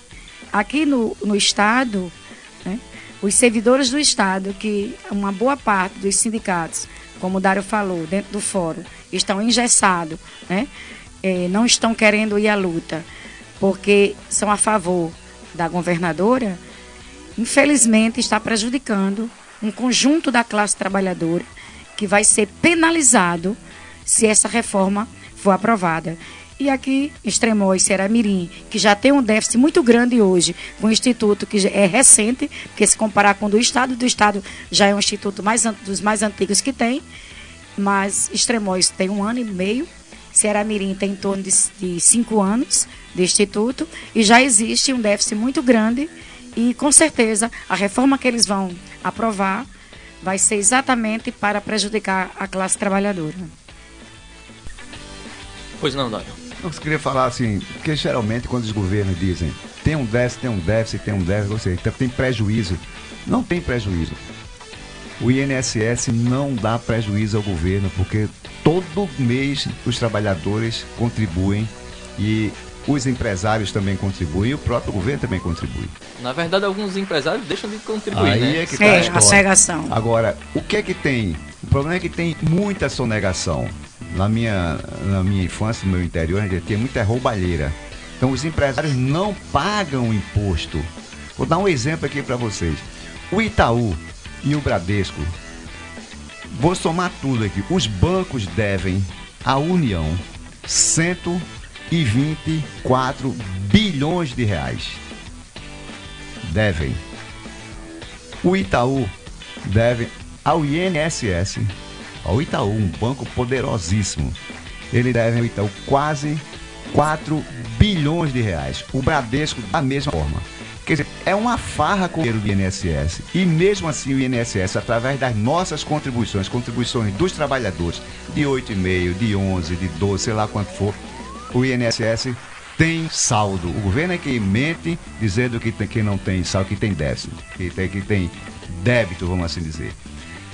aqui no Estado, né, os servidores do Estado, que uma boa parte dos sindicatos, como o Dário falou, dentro do fórum, estão engessados, né, não estão querendo ir à luta, porque são a favor da governadora, infelizmente está prejudicando um conjunto da classe trabalhadora que vai ser penalizado se essa reforma for aprovada. E aqui, Extremóis, Ceará-Mirim, que já tem um déficit muito grande hoje, com um instituto que é recente, porque se comparar com o do Estado já é um instituto dos mais antigos que tem, mas Extremóis tem 1 ano e meio, Ceará-Mirim tem em torno de 5 anos de instituto, e já existe um déficit muito grande, e com certeza a reforma que eles vão aprovar vai ser exatamente para prejudicar a classe trabalhadora. Pois não, Dário. Eu queria falar assim, porque geralmente quando os governos dizem tem um déficit, ou seja, tem prejuízo. Não tem prejuízo. O INSS não dá prejuízo ao governo, porque todo mês os trabalhadores contribuem e os empresários também contribuem e o próprio governo também contribui. Na verdade, alguns empresários deixam de contribuir, aí, né? É que tá a cegação. Agora, o que é que tem? O problema é que tem muita sonegação. Na minha infância, no meu interior, a gente tinha muita roubalheira. Então, os empresários não pagam imposto. Vou dar um exemplo aqui para vocês. O Itaú e o Bradesco, vou somar tudo aqui. Os bancos devem à União 124 bilhões de reais. Devem. O Itaú deve ao INSS, ao Itaú, um banco poderosíssimo. Ele deve ao Itaú quase 4 bilhões de reais. O Bradesco da mesma forma. Quer dizer, é uma farra com o dinheiro do INSS. E mesmo assim o INSS, através das nossas contribuições dos trabalhadores, de 8,5, de 11, de 12, sei lá quanto for, o INSS tem saldo. O governo é que mente dizendo que não tem saldo, que tem déficit, que tem débito, vamos assim dizer.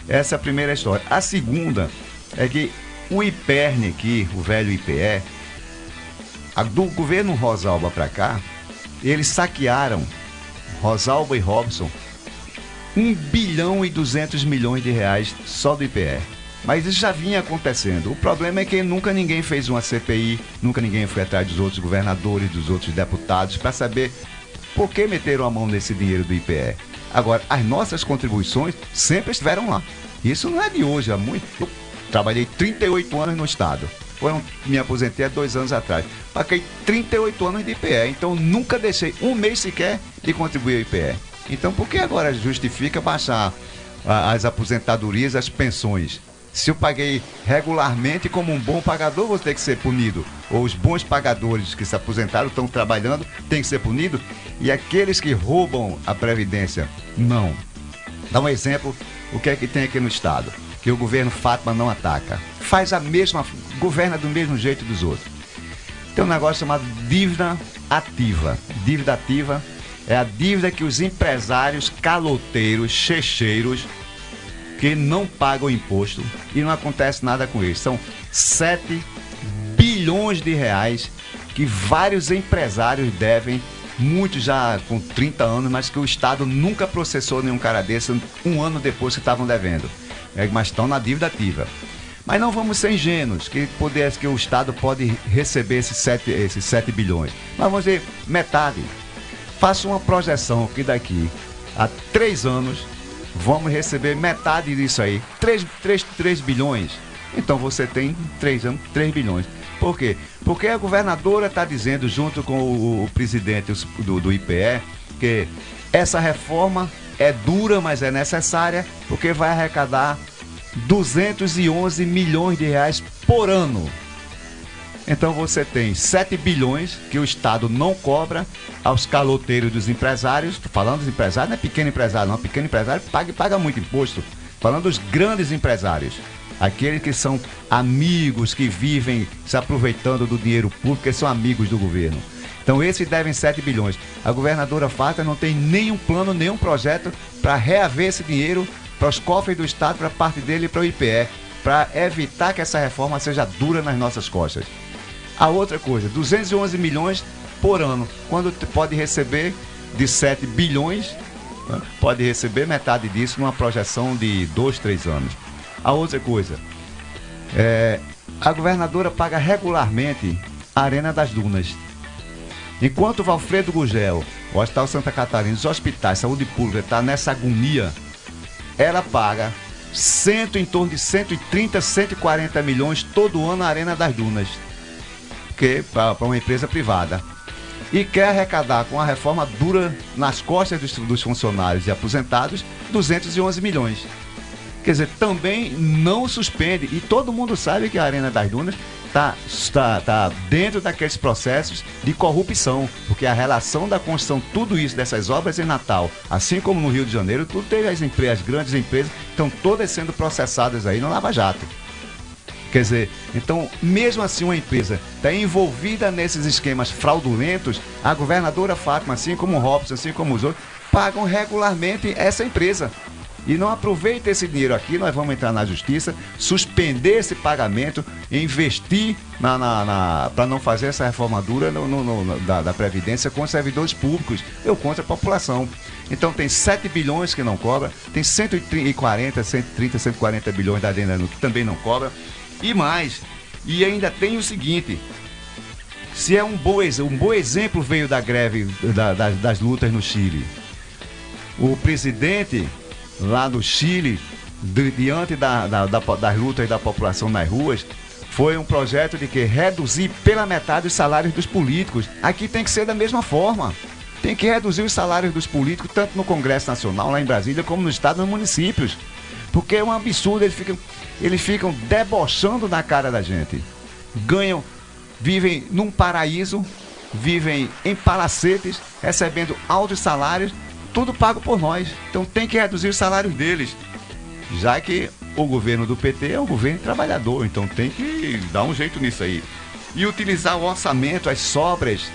Essa é a primeira história. A segunda é que o IPERN aqui, o velho IPE, do governo Rosalba para cá, eles saquearam, Rosalba e Robson, 1 bilhão e 200 milhões de reais só do IPE. Mas isso já vinha acontecendo. O problema é que nunca ninguém fez uma CPI, nunca ninguém foi atrás dos outros governadores, dos outros deputados, para saber por que meteram a mão nesse dinheiro do IPE. Agora, as nossas contribuições sempre estiveram lá. Isso não é de hoje, há muito. Eu trabalhei 38 anos no Estado. Me aposentei há 2 anos atrás. Paguei 38 anos de IPE, então nunca deixei um mês sequer de contribuir ao IPE. Então por que agora justifica baixar as aposentadorias, as pensões? Se eu paguei regularmente como um bom pagador, vou ter que ser punido. Ou os bons pagadores que se aposentaram, estão trabalhando, têm que ser punidos. E aqueles que roubam a Previdência, não. Dá um exemplo, o que é que tem aqui no Estado? Que o governo Fátima não ataca. Governa do mesmo jeito dos outros. Tem um negócio chamado dívida ativa. Dívida ativa é a dívida que os empresários caloteiros, checheiros, que não pagam imposto e não acontece nada com eles. São 7 bilhões de reais que vários empresários devem, muitos já com 30 anos, mas que o Estado nunca processou nenhum cara desse um ano depois que estavam devendo. Mas estão na dívida ativa. Mas não vamos ser ingênuos, que o Estado pode receber esses 7 bilhões. Mas vamos dizer, metade. Faça uma projeção que daqui a 3 anos vamos receber metade disso aí, 3 bilhões. Então você tem 3 anos, 3 bilhões. Por quê? Porque a governadora está dizendo, junto com o presidente do IPE, que essa reforma é dura, mas é necessária, porque vai arrecadar 211 milhões de reais por ano. Então você tem 7 bilhões que o Estado não cobra aos caloteiros dos empresários. Estou falando dos empresários, não é pequeno empresário, não. Pequeno empresário paga muito imposto. Falando dos grandes empresários. Aqueles que são amigos, que vivem se aproveitando do dinheiro público, que são amigos do governo. Então esses devem 7 bilhões. A governadora Fátima não tem nenhum plano, nenhum projeto para reaver esse dinheiro para os cofres do Estado, para a parte dele e para o IPE, para evitar que essa reforma seja dura nas nossas costas. A outra coisa, 211 milhões por ano, quando pode receber de 7 bilhões, pode receber metade disso numa projeção de 2, 3 anos. A outra coisa, a governadora paga regularmente a Arena das Dunas. Enquanto o Valfredo Gugel, o Hospital Santa Catarina, os hospitais, saúde pública, está nessa agonia, ela paga em torno de 130, 140 milhões todo ano a Arena das Dunas, que para uma empresa privada. E quer arrecadar com a reforma dura nas costas dos funcionários e aposentados 211 milhões. Quer dizer, também não suspende. E todo mundo sabe que a Arena das Dunas está dentro daqueles processos de corrupção, porque a relação da construção, tudo isso, dessas obras em Natal, assim como no Rio de Janeiro, tudo teve as grandes empresas, estão todas sendo processadas aí no Lava Jato. Quer dizer, então, mesmo assim uma empresa está envolvida nesses esquemas fraudulentos, a governadora Fátima, assim como o Robson, assim como os outros, pagam regularmente essa empresa. E não aproveita esse dinheiro aqui, nós vamos entrar na justiça, suspender esse pagamento, investir para não fazer essa reforma dura da Previdência com os servidores públicos, ou contra a população. Então tem 7 bilhões que não cobra, tem 130, 140 bilhões da Arena que também não cobra, e mais. E ainda tem o seguinte, se é um bom exemplo veio da greve, das lutas no Chile. O presidente lá no Chile, diante das lutas da população nas ruas, foi um projeto de que reduzir pela metade os salários dos políticos. Aqui tem que ser da mesma forma. Tem que reduzir os salários dos políticos, tanto no Congresso Nacional, lá em Brasília, como no Estado e nos municípios. Porque é um absurdo, eles ficam debochando na cara da gente. Vivem num paraíso, vivem em palacetes, recebendo altos salários, tudo pago por nós. Então tem que reduzir os salários deles, já que o governo do PT é um governo trabalhador, então tem que dar um jeito nisso aí. E utilizar o orçamento, as sobras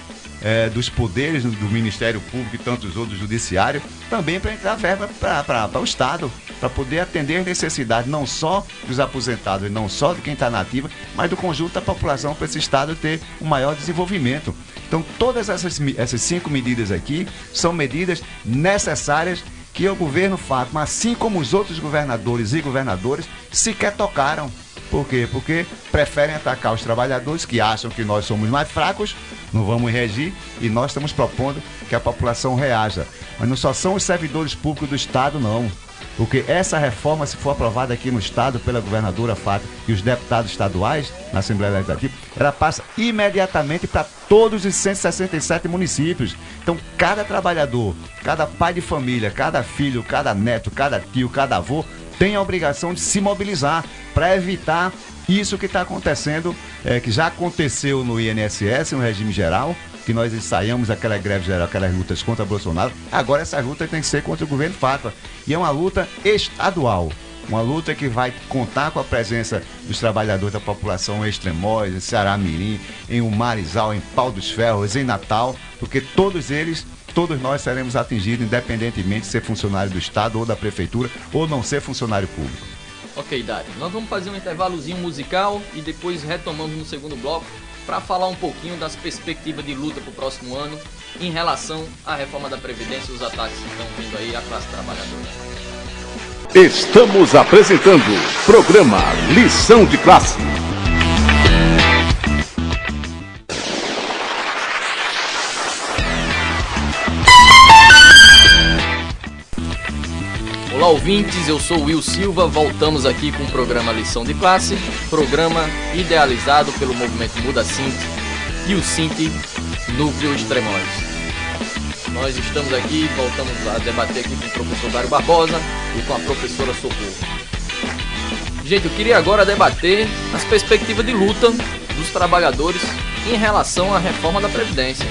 dos poderes do Ministério Público e tantos outros do Judiciário, também para entrar verba para o Estado, para poder atender as necessidades não só dos aposentados, não só de quem está na ativa, mas do conjunto da população, para esse Estado ter um maior desenvolvimento. Então todas essas 5 medidas aqui são medidas necessárias que o governo Fátima, assim como os outros governadores e governadoras, sequer tocaram. Por quê? Porque preferem atacar os trabalhadores que acham que nós somos mais fracos, não vamos reagir, e nós estamos propondo que a população reaja. Mas não só são os servidores públicos do Estado, não. Porque essa reforma, se for aprovada aqui no Estado pela governadora Fátima e os deputados estaduais na Assembleia Legislativa, ela passa imediatamente para todos os 167 municípios. Então, cada trabalhador, cada pai de família, cada filho, cada neto, cada tio, cada avô, tem a obrigação de se mobilizar para evitar isso que está acontecendo, que já aconteceu no INSS, no regime geral, que nós ensaiamos aquela greve geral, aquelas lutas contra Bolsonaro. Agora essa luta tem que ser contra o governo Fátima. E é uma luta estadual. Uma luta que vai contar com a presença dos trabalhadores da população em Extremóis, em Ceará Mirim, em Umarizal, em Pau dos Ferros, em Natal, porque todos nós seremos atingidos, independentemente de ser funcionário do Estado ou da Prefeitura, ou não ser funcionário público. Ok, Dário, nós vamos fazer um intervalozinho musical e depois retomamos no segundo bloco para falar um pouquinho das perspectivas de luta para o próximo ano em relação à reforma da Previdência e os ataques que estão vindo aí à classe trabalhadora. Estamos apresentando o programa Lição de Classe. Olá, ouvintes, eu sou Will Silva, voltamos aqui com o programa Lição de Classe, programa idealizado pelo movimento Muda Sint e o Sint Núcleo Extremóis. Nós estamos aqui, voltamos a debater aqui com o professor Dário Barbosa e com a professora Socorro. Gente, eu queria agora debater as perspectivas de luta dos trabalhadores em relação à reforma da Previdência.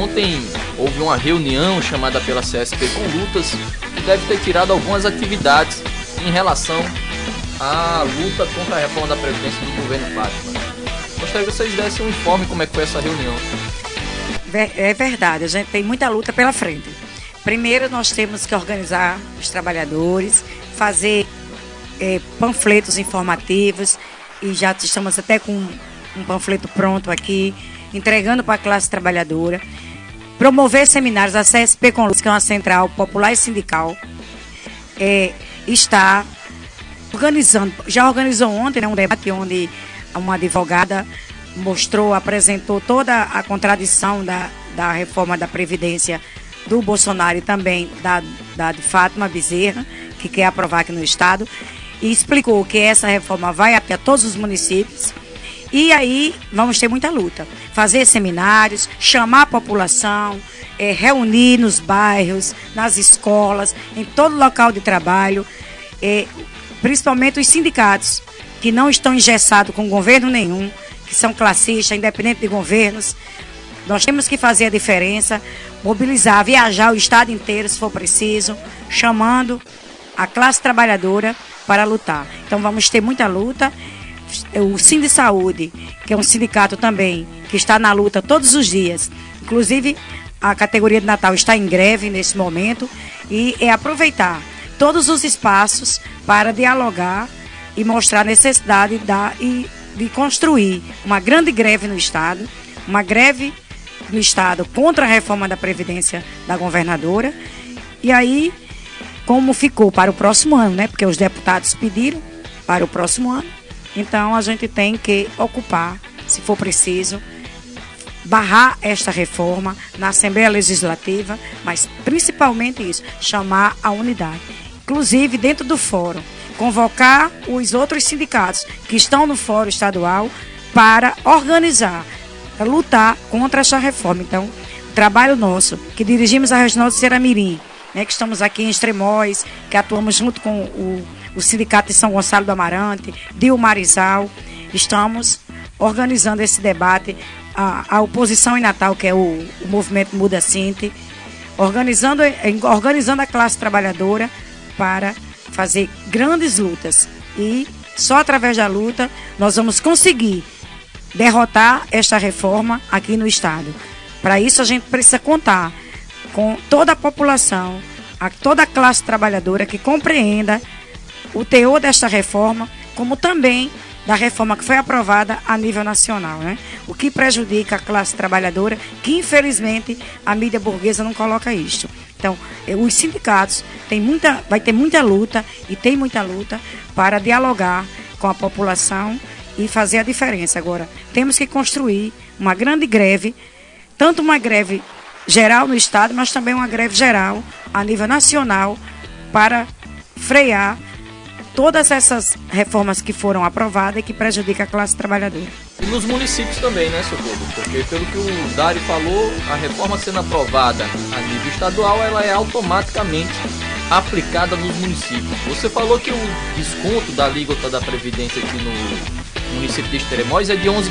Ontem houve uma reunião chamada pela CSP com lutas que deve ter tirado algumas atividades em relação à luta contra a reforma da Previdência do governo Fátima. Gostaria que vocês dessem um informe como é que foi essa reunião. É verdade, a gente tem muita luta pela frente. Primeiro nós temos que organizar os trabalhadores, fazer panfletos informativos, e já estamos até com um panfleto pronto aqui, entregando para a classe trabalhadora. Promover seminários, a CSP com Lutas, que é uma central popular e sindical, está organizando, já organizou ontem, um debate onde uma advogada apresentou toda a contradição da reforma da Previdência do Bolsonaro e também da de Fátima Bezerra, que quer aprovar aqui no Estado, e explicou que essa reforma vai até todos os municípios. E aí vamos ter muita luta. Fazer seminários, chamar a população, reunir nos bairros, nas escolas, em todo local de trabalho, principalmente os sindicatos, que não estão engessados com governo nenhum, que são classistas, independente de governos. Nós temos que fazer a diferença, mobilizar, viajar o estado inteiro, se for preciso, chamando a classe trabalhadora para lutar. Então vamos ter muita luta. O Sindisaúde, que é um sindicato também, que está na luta todos os dias. Inclusive, a categoria de Natal está em greve nesse momento, e aproveitar todos os espaços para dialogar e mostrar a necessidade de construir uma grande greve no Estado, uma greve no Estado contra a reforma da Previdência da governadora. E aí, como ficou para o próximo ano, né? Porque os deputados pediram para o próximo ano, então a gente tem que ocupar, se for preciso, barrar esta reforma na Assembleia Legislativa, mas principalmente isso, chamar a unidade. Inclusive, dentro do fórum, convocar os outros sindicatos que estão no fórum estadual para organizar, para lutar contra essa reforma. Então, o trabalho nosso, que dirigimos a Regional de Ceará Mirim, né, que estamos aqui em Extremóis, que atuamos junto com o Sindicato de São Gonçalo do Amarante, de Umarizal, estamos organizando esse debate, a oposição em Natal, que é o movimento Muda Sint, organizando a classe trabalhadora para fazer grandes lutas. E só através da luta nós vamos conseguir derrotar esta reforma aqui no Estado. Para isso a gente precisa contar com toda a população, toda a classe trabalhadora que compreenda o teor desta reforma, como também da reforma que foi aprovada a nível nacional, né? O que prejudica a classe trabalhadora, que infelizmente a mídia burguesa não coloca isto. Então, os sindicatos vai ter muita luta, e tem muita luta para dialogar com a população e fazer a diferença. Agora, temos que construir uma grande greve, tanto uma greve geral no Estado, mas também uma greve geral a nível nacional, para frear todas essas reformas que foram aprovadas e que prejudicam a classe trabalhadora. E nos municípios também, né, Socorro? Porque pelo que o Dário falou, a reforma sendo aprovada a nível estadual, ela é automaticamente aplicada nos municípios. Você falou que o desconto da alíquota da Previdência aqui no município de Extremóis é de 11%.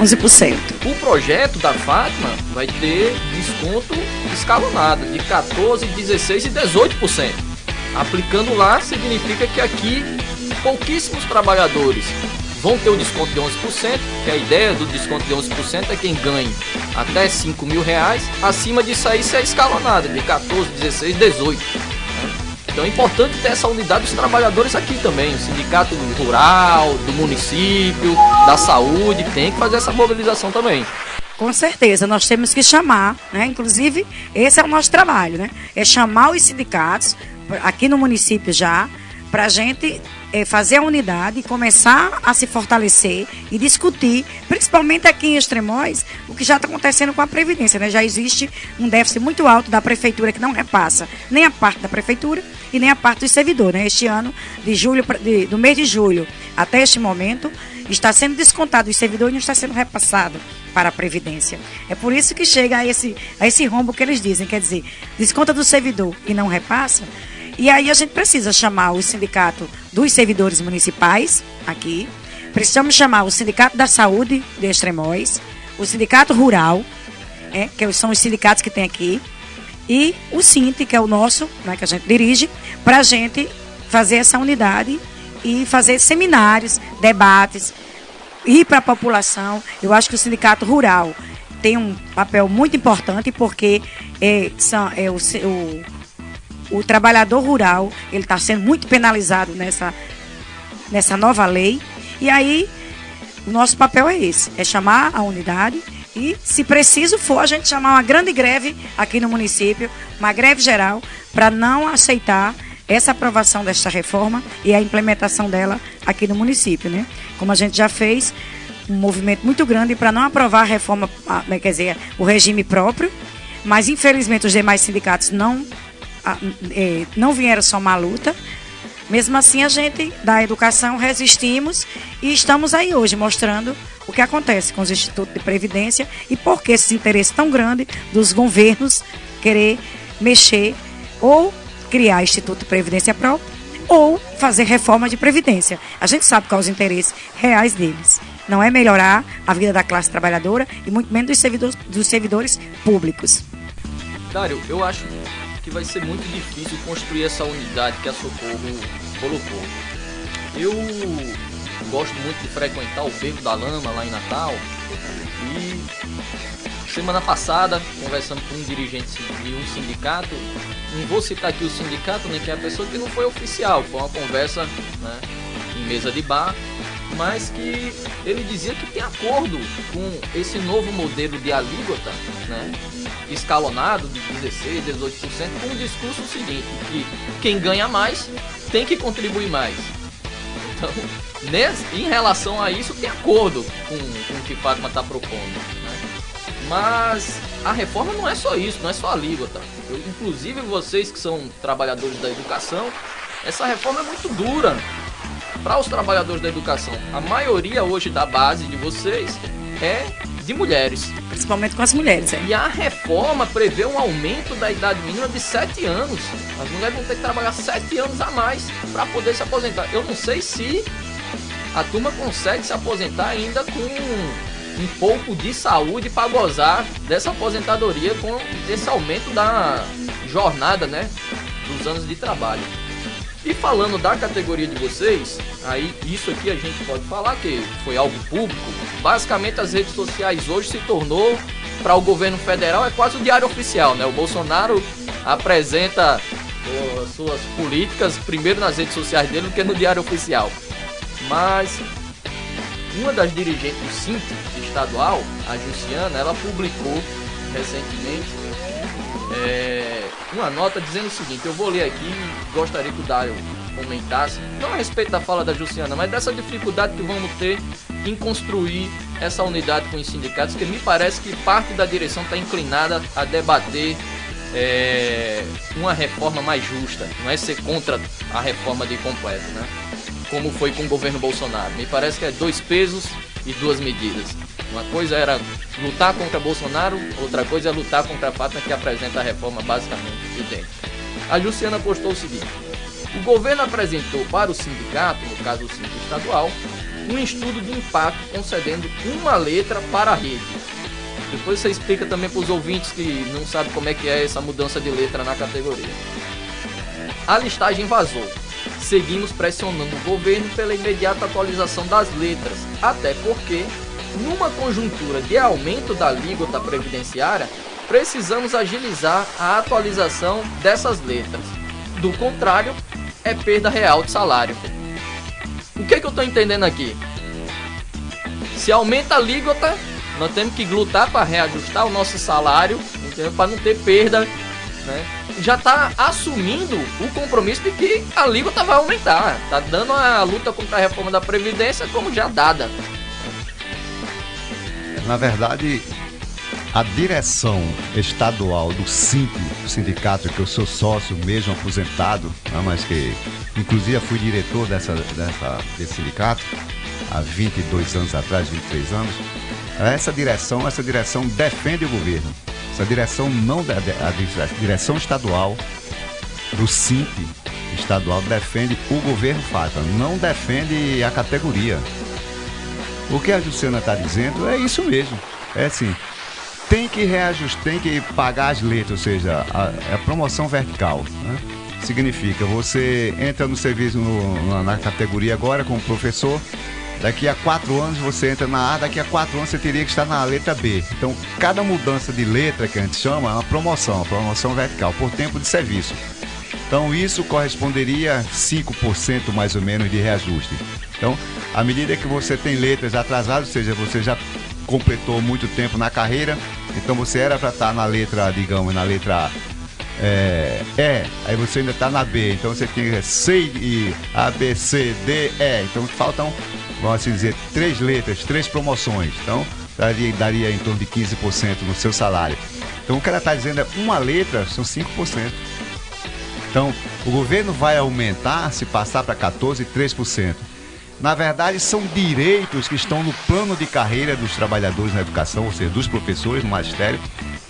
11%. O projeto da Fátima vai ter desconto escalonado de 14%, 16% e 18%. Aplicando lá significa que aqui pouquíssimos trabalhadores vão ter o desconto de 11%, que a ideia do desconto de 11% é quem ganhe até R$5.000, acima disso aí ser escalonado, de 14, 16, 18. Então é importante ter essa unidade dos trabalhadores aqui também, o sindicato rural, do município, da saúde, tem que fazer essa mobilização também. Com certeza, nós temos que chamar, né? Inclusive, esse é o nosso trabalho, né? É chamar os sindicatos, aqui no município já, para a gente fazer a unidade e começar a se fortalecer e discutir, principalmente aqui em Extremóis, o que já está acontecendo com a Previdência, né? Já existe um déficit muito alto da Prefeitura que não repassa nem a parte da Prefeitura e nem a parte do servidor, né? Este ano, do mês de julho até este momento, está sendo descontado os servidores e não está sendo repassado para a Previdência. É por isso que chega a esse rombo que eles dizem, quer dizer, desconta do servidor e não repassa. E aí a gente precisa chamar o sindicato dos servidores municipais aqui, precisamos chamar o sindicato da saúde de Extremóis, o sindicato rural, que são os sindicatos que tem aqui, e o SINT, que é o nosso, né, que a gente dirige, para a gente fazer essa unidade e fazer seminários, debates, ir para a população. Eu acho que o sindicato rural tem um papel muito importante, porque o trabalhador rural, ele está sendo muito penalizado nessa nova lei. E aí, o nosso papel é esse, é chamar a unidade e, se preciso for, a gente chamar uma grande greve aqui no município, uma greve geral, para não aceitar essa aprovação desta reforma e a implementação dela aqui no município, né? Como a gente já fez um movimento muito grande para não aprovar a reforma, quer dizer, o regime próprio, mas infelizmente os demais sindicatos não vieram somar a luta. Mesmo assim, a gente da educação resistimos e estamos aí hoje mostrando o que acontece com os institutos de previdência e por que esse interesse tão grande dos governos querer mexer ou criar instituto de previdência próprio ou fazer reforma de previdência. A gente sabe quais os interesses reais deles. Não é melhorar a vida da classe trabalhadora e muito menos dos servidores públicos. Dário, eu acho que vai ser muito difícil construir essa unidade que a Socorro colocou. Eu gosto muito de frequentar o Beco da Lama lá em Natal e semana passada, conversando com um dirigente de um sindicato, não vou citar aqui o sindicato nem quem é a pessoa, que não foi oficial, foi uma conversa, né, em mesa de bar, mas que ele dizia que tem acordo com esse novo modelo de alíquota, né, escalonado de 16%, 18%, com o discurso seguinte, que quem ganha mais tem que contribuir mais. Então, em relação a isso, tem acordo com o que Fátima está propondo, né? Mas a reforma não é só isso, não é só a alíquota. Inclusive vocês que são trabalhadores da educação, essa reforma é muito dura para os trabalhadores da educação. A maioria hoje da base de vocês é de mulheres. Principalmente com as mulheres, E a reforma prevê um aumento da idade mínima de 7 anos. As mulheres vão ter que trabalhar 7 anos a mais para poder se aposentar. Eu não sei se a turma consegue se aposentar ainda com um pouco de saúde para gozar dessa aposentadoria com esse aumento da jornada, né, dos anos de trabalho. E falando da categoria de vocês, aí isso aqui a gente pode falar que foi algo público. Basicamente as redes sociais hoje se tornou, para o governo federal, é quase o diário oficial, né? O Bolsonaro apresenta as suas políticas primeiro nas redes sociais dele do que no diário oficial. Mas uma das dirigentes do SINT estadual, a Jussiana, ela publicou recentemente uma nota dizendo o seguinte, eu vou ler aqui e gostaria que o Dário comentasse, não a respeito da fala da Jussiana, mas dessa dificuldade que vamos ter em construir essa unidade com os sindicatos, que me parece que parte da direção está inclinada a debater uma reforma mais justa, não é ser contra a reforma de completo, né? Como foi com o governo Bolsonaro. Me parece que é 2 pesos e 2 medidas. Uma coisa era lutar contra Bolsonaro, outra coisa é lutar contra a Fátima, que apresenta a reforma basicamente idêntica. A Luciana postou o seguinte: o governo apresentou para o sindicato, no caso o sindicato estadual, um estudo de impacto concedendo uma letra para a rede. Depois você explica também para os ouvintes que não sabem como é que é essa mudança de letra na categoria. A listagem vazou. Seguimos pressionando o governo pela imediata atualização das letras, até porque, numa conjuntura de aumento da alíquota previdenciária, precisamos agilizar a atualização dessas letras. Do contrário, é perda real de salário. O que eu estou entendendo aqui? Se aumenta a alíquota, nós temos que lutar para reajustar o nosso salário, para não ter perda, né? Já está assumindo o compromisso de que a alíquota vai aumentar. Está dando a luta contra a reforma da Previdência como já dada. Na verdade, a direção estadual do sindicato, que eu sou sócio mesmo aposentado, mas que inclusive fui diretor desse sindicato há 22 anos atrás, 23 anos, essa direção defende o governo. Essa direção a direção estadual do SINP estadual defende o governo Fátima, não defende a categoria. O que a Luciana está dizendo é isso mesmo. É assim, tem que reajustar, tem que pagar as letras, ou seja, a promoção vertical, né? Significa, você entra no serviço na categoria agora como professor, daqui a 4 anos você entra na A, daqui a 4 anos você teria que estar na letra B. Então, cada mudança de letra que a gente chama é uma promoção vertical, por tempo de serviço. Então, isso corresponderia a 5% mais ou menos de reajuste. Então, à medida que você tem letras atrasadas, ou seja, você já completou muito tempo na carreira, então você era para estar na letra, digamos, na letra E, aí você ainda está na B, então você tem C, I, A, B, C, D, E, então faltam, vamos assim dizer, 3 letras, 3 promoções, então daria em torno de 15% no seu salário. Então o que ela está dizendo é uma letra são 5%. Então o governo vai aumentar, se passar para 14,3%. Na verdade, são direitos que estão no plano de carreira dos trabalhadores na educação, ou seja, dos professores no magistério,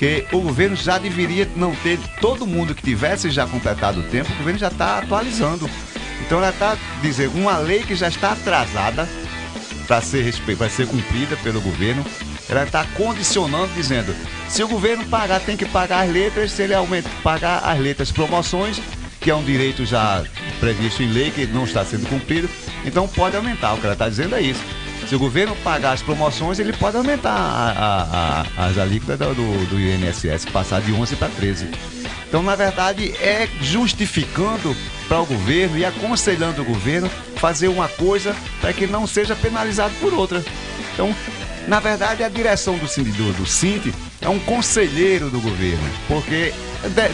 que o governo já deveria não ter, todo mundo que tivesse já completado o tempo, o governo já está atualizando. Então ela está dizendo, uma lei que já está atrasada para ser cumprida pelo governo, ela está condicionando, dizendo, se o governo pagar, tem que pagar as letras, se ele pagar as letras promoções, que é um direito já previsto em lei, que não está sendo cumprido, então pode aumentar. O que ela está dizendo é isso. Se o governo pagar as promoções, ele pode aumentar as alíquotas do INSS, passar de 11 para 13. Então, na verdade, é justificando para o governo e aconselhando o governo fazer uma coisa para que não seja penalizado por outra. Então, na verdade, a direção do SINT é um conselheiro do governo, porque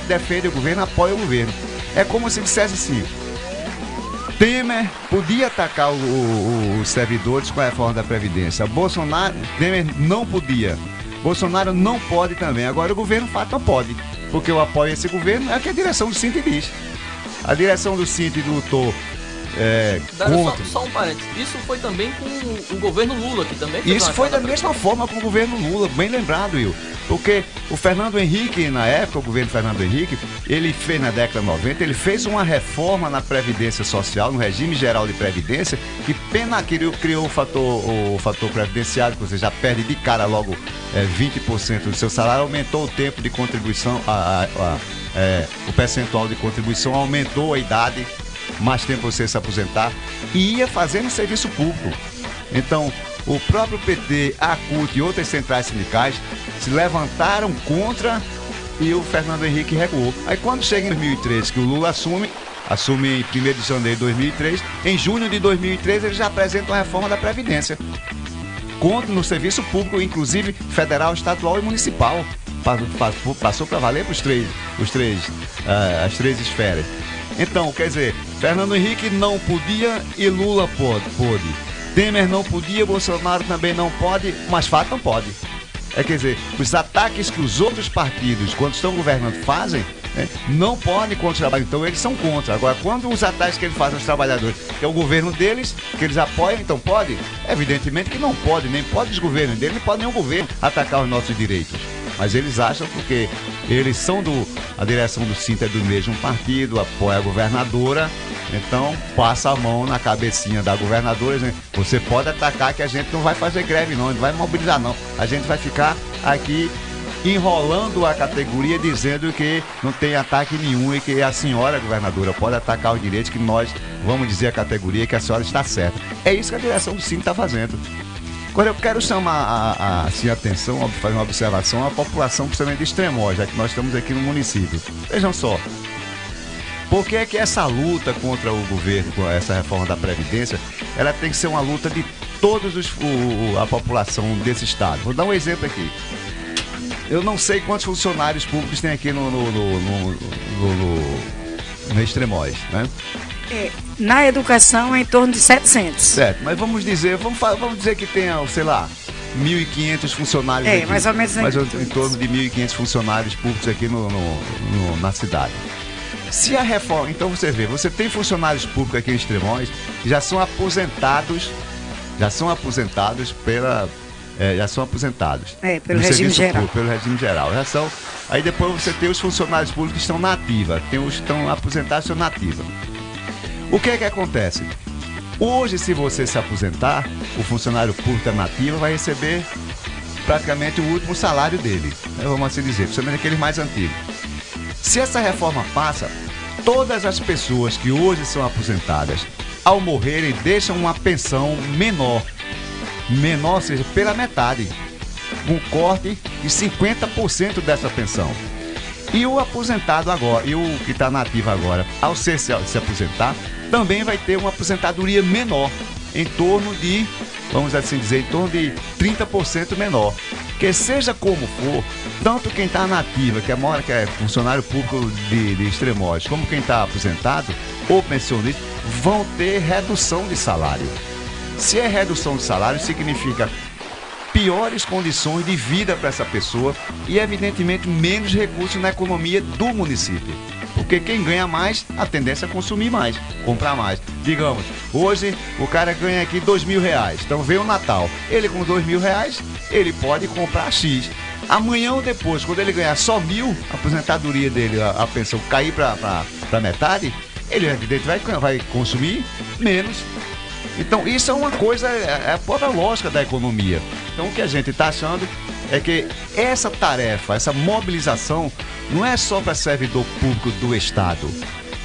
defende o governo, apoia o governo. É como se dissesse assim, Temer podia atacar os servidores com a reforma da Previdência. Temer não podia. Bolsonaro não pode também. Agora o governo Fátima pode, porque eu apoio esse governo, é o que a direção do SINT diz. A direção do SINT lutou contra. Só um parênteses. Isso foi também com o governo Lula, que também fez. Isso foi da mesma forma com o governo Lula, bem lembrado, Will. Porque o Fernando Henrique, na época, o governo Fernando Henrique, ele fez na década de 90, ele fez uma reforma na Previdência Social, no regime geral de Previdência, que criou o fator previdenciário, que você já perde de cara logo 20% do seu salário, aumentou o tempo de contribuição, o percentual de contribuição, aumentou a idade, mais tempo você se aposentar, e ia fazendo serviço público. Então, o próprio PT, a CUT e outras centrais sindicais se levantaram contra e o Fernando Henrique recuou. Aí quando chega em 2003, que o Lula assume em 1º de janeiro de 2003, em junho de 2003 ele já apresenta uma reforma da Previdência. Contra no serviço público, inclusive federal, estadual e municipal. Passou para valer para as 3 esferas. Então, quer dizer, Fernando Henrique não podia e Lula pôde. Temer não podia, Bolsonaro também não pode, mas Fátima pode. Quer dizer, os ataques que os outros partidos, quando estão governando, fazem, né? Não podem contra os trabalhadores, então eles são contra. Agora, quando os ataques que eles fazem aos trabalhadores, que é o governo deles, que eles apoiam, então pode? Evidentemente que não pode, nem pode os governos deles, nem pode nenhum governo atacar os nossos direitos. Mas eles acham porque eles são a direção do Sinta é do mesmo partido, apoia a governadora, então passa a mão na cabecinha da governadora, dizendo, você pode atacar que a gente não vai fazer greve não vai mobilizar não, a gente vai ficar aqui enrolando a categoria, dizendo que não tem ataque nenhum e que a senhora governadora pode atacar os direitos, que nós vamos dizer à categoria que a senhora está certa. É isso que a direção do Sinta está fazendo. Agora eu quero chamar a atenção, fazer uma observação à população, principalmente de Extremóis, já que nós estamos aqui no município. Vejam só, por que é que essa luta contra o governo, com essa reforma da Previdência, ela tem que ser uma luta de todos a população desse estado? Vou dar um exemplo aqui. Eu não sei quantos funcionários públicos tem aqui no Extremóis, né? Na educação é em torno de 700. Certo, mas vamos dizer que tenha, sei lá, 1.500 funcionários aqui. Mais ou menos em torno de 1.500 funcionários públicos aqui na cidade. Se a reforma, então você vê, você tem funcionários públicos aqui em Extremóis que já são aposentados pelo regime geral. Pelo regime geral. Aí depois você tem os funcionários públicos que estão na ativa, tem os que estão aposentados e estão na ativa. O que é que acontece? Hoje, se você se aposentar, o funcionário público da nativa vai receber praticamente o último salário dele, né? Vamos assim dizer, principalmente aqueles mais antigos. Se essa reforma passa, todas as pessoas que hoje são aposentadas, ao morrerem, deixam uma pensão menor, ou seja, pela metade, um corte de 50% dessa pensão. E o aposentado agora, e o que está na ativa agora, ao se aposentar, também vai ter uma aposentadoria menor, em torno de, vamos assim dizer, em torno de 30% menor. Que seja como for, tanto quem está na ativa, que é funcionário público de Extremóis, como quem está aposentado ou pensionista, vão ter redução de salário. Se é redução de salário, significa piores condições de vida para essa pessoa e, evidentemente, menos recursos na economia do município. Porque quem ganha mais, a tendência é consumir mais, comprar mais. Digamos, hoje o cara ganha aqui R$2.000, então veio o Natal. Ele com R$2.000, ele pode comprar X. Amanhã ou depois, quando ele ganhar só 1.000, a aposentadoria dele, a pensão cair para metade, ele evidentemente vai consumir menos. Então isso é uma coisa, é a própria lógica da economia. Então o que a gente está achando é que essa tarefa, essa mobilização, não é só para servidor público do Estado.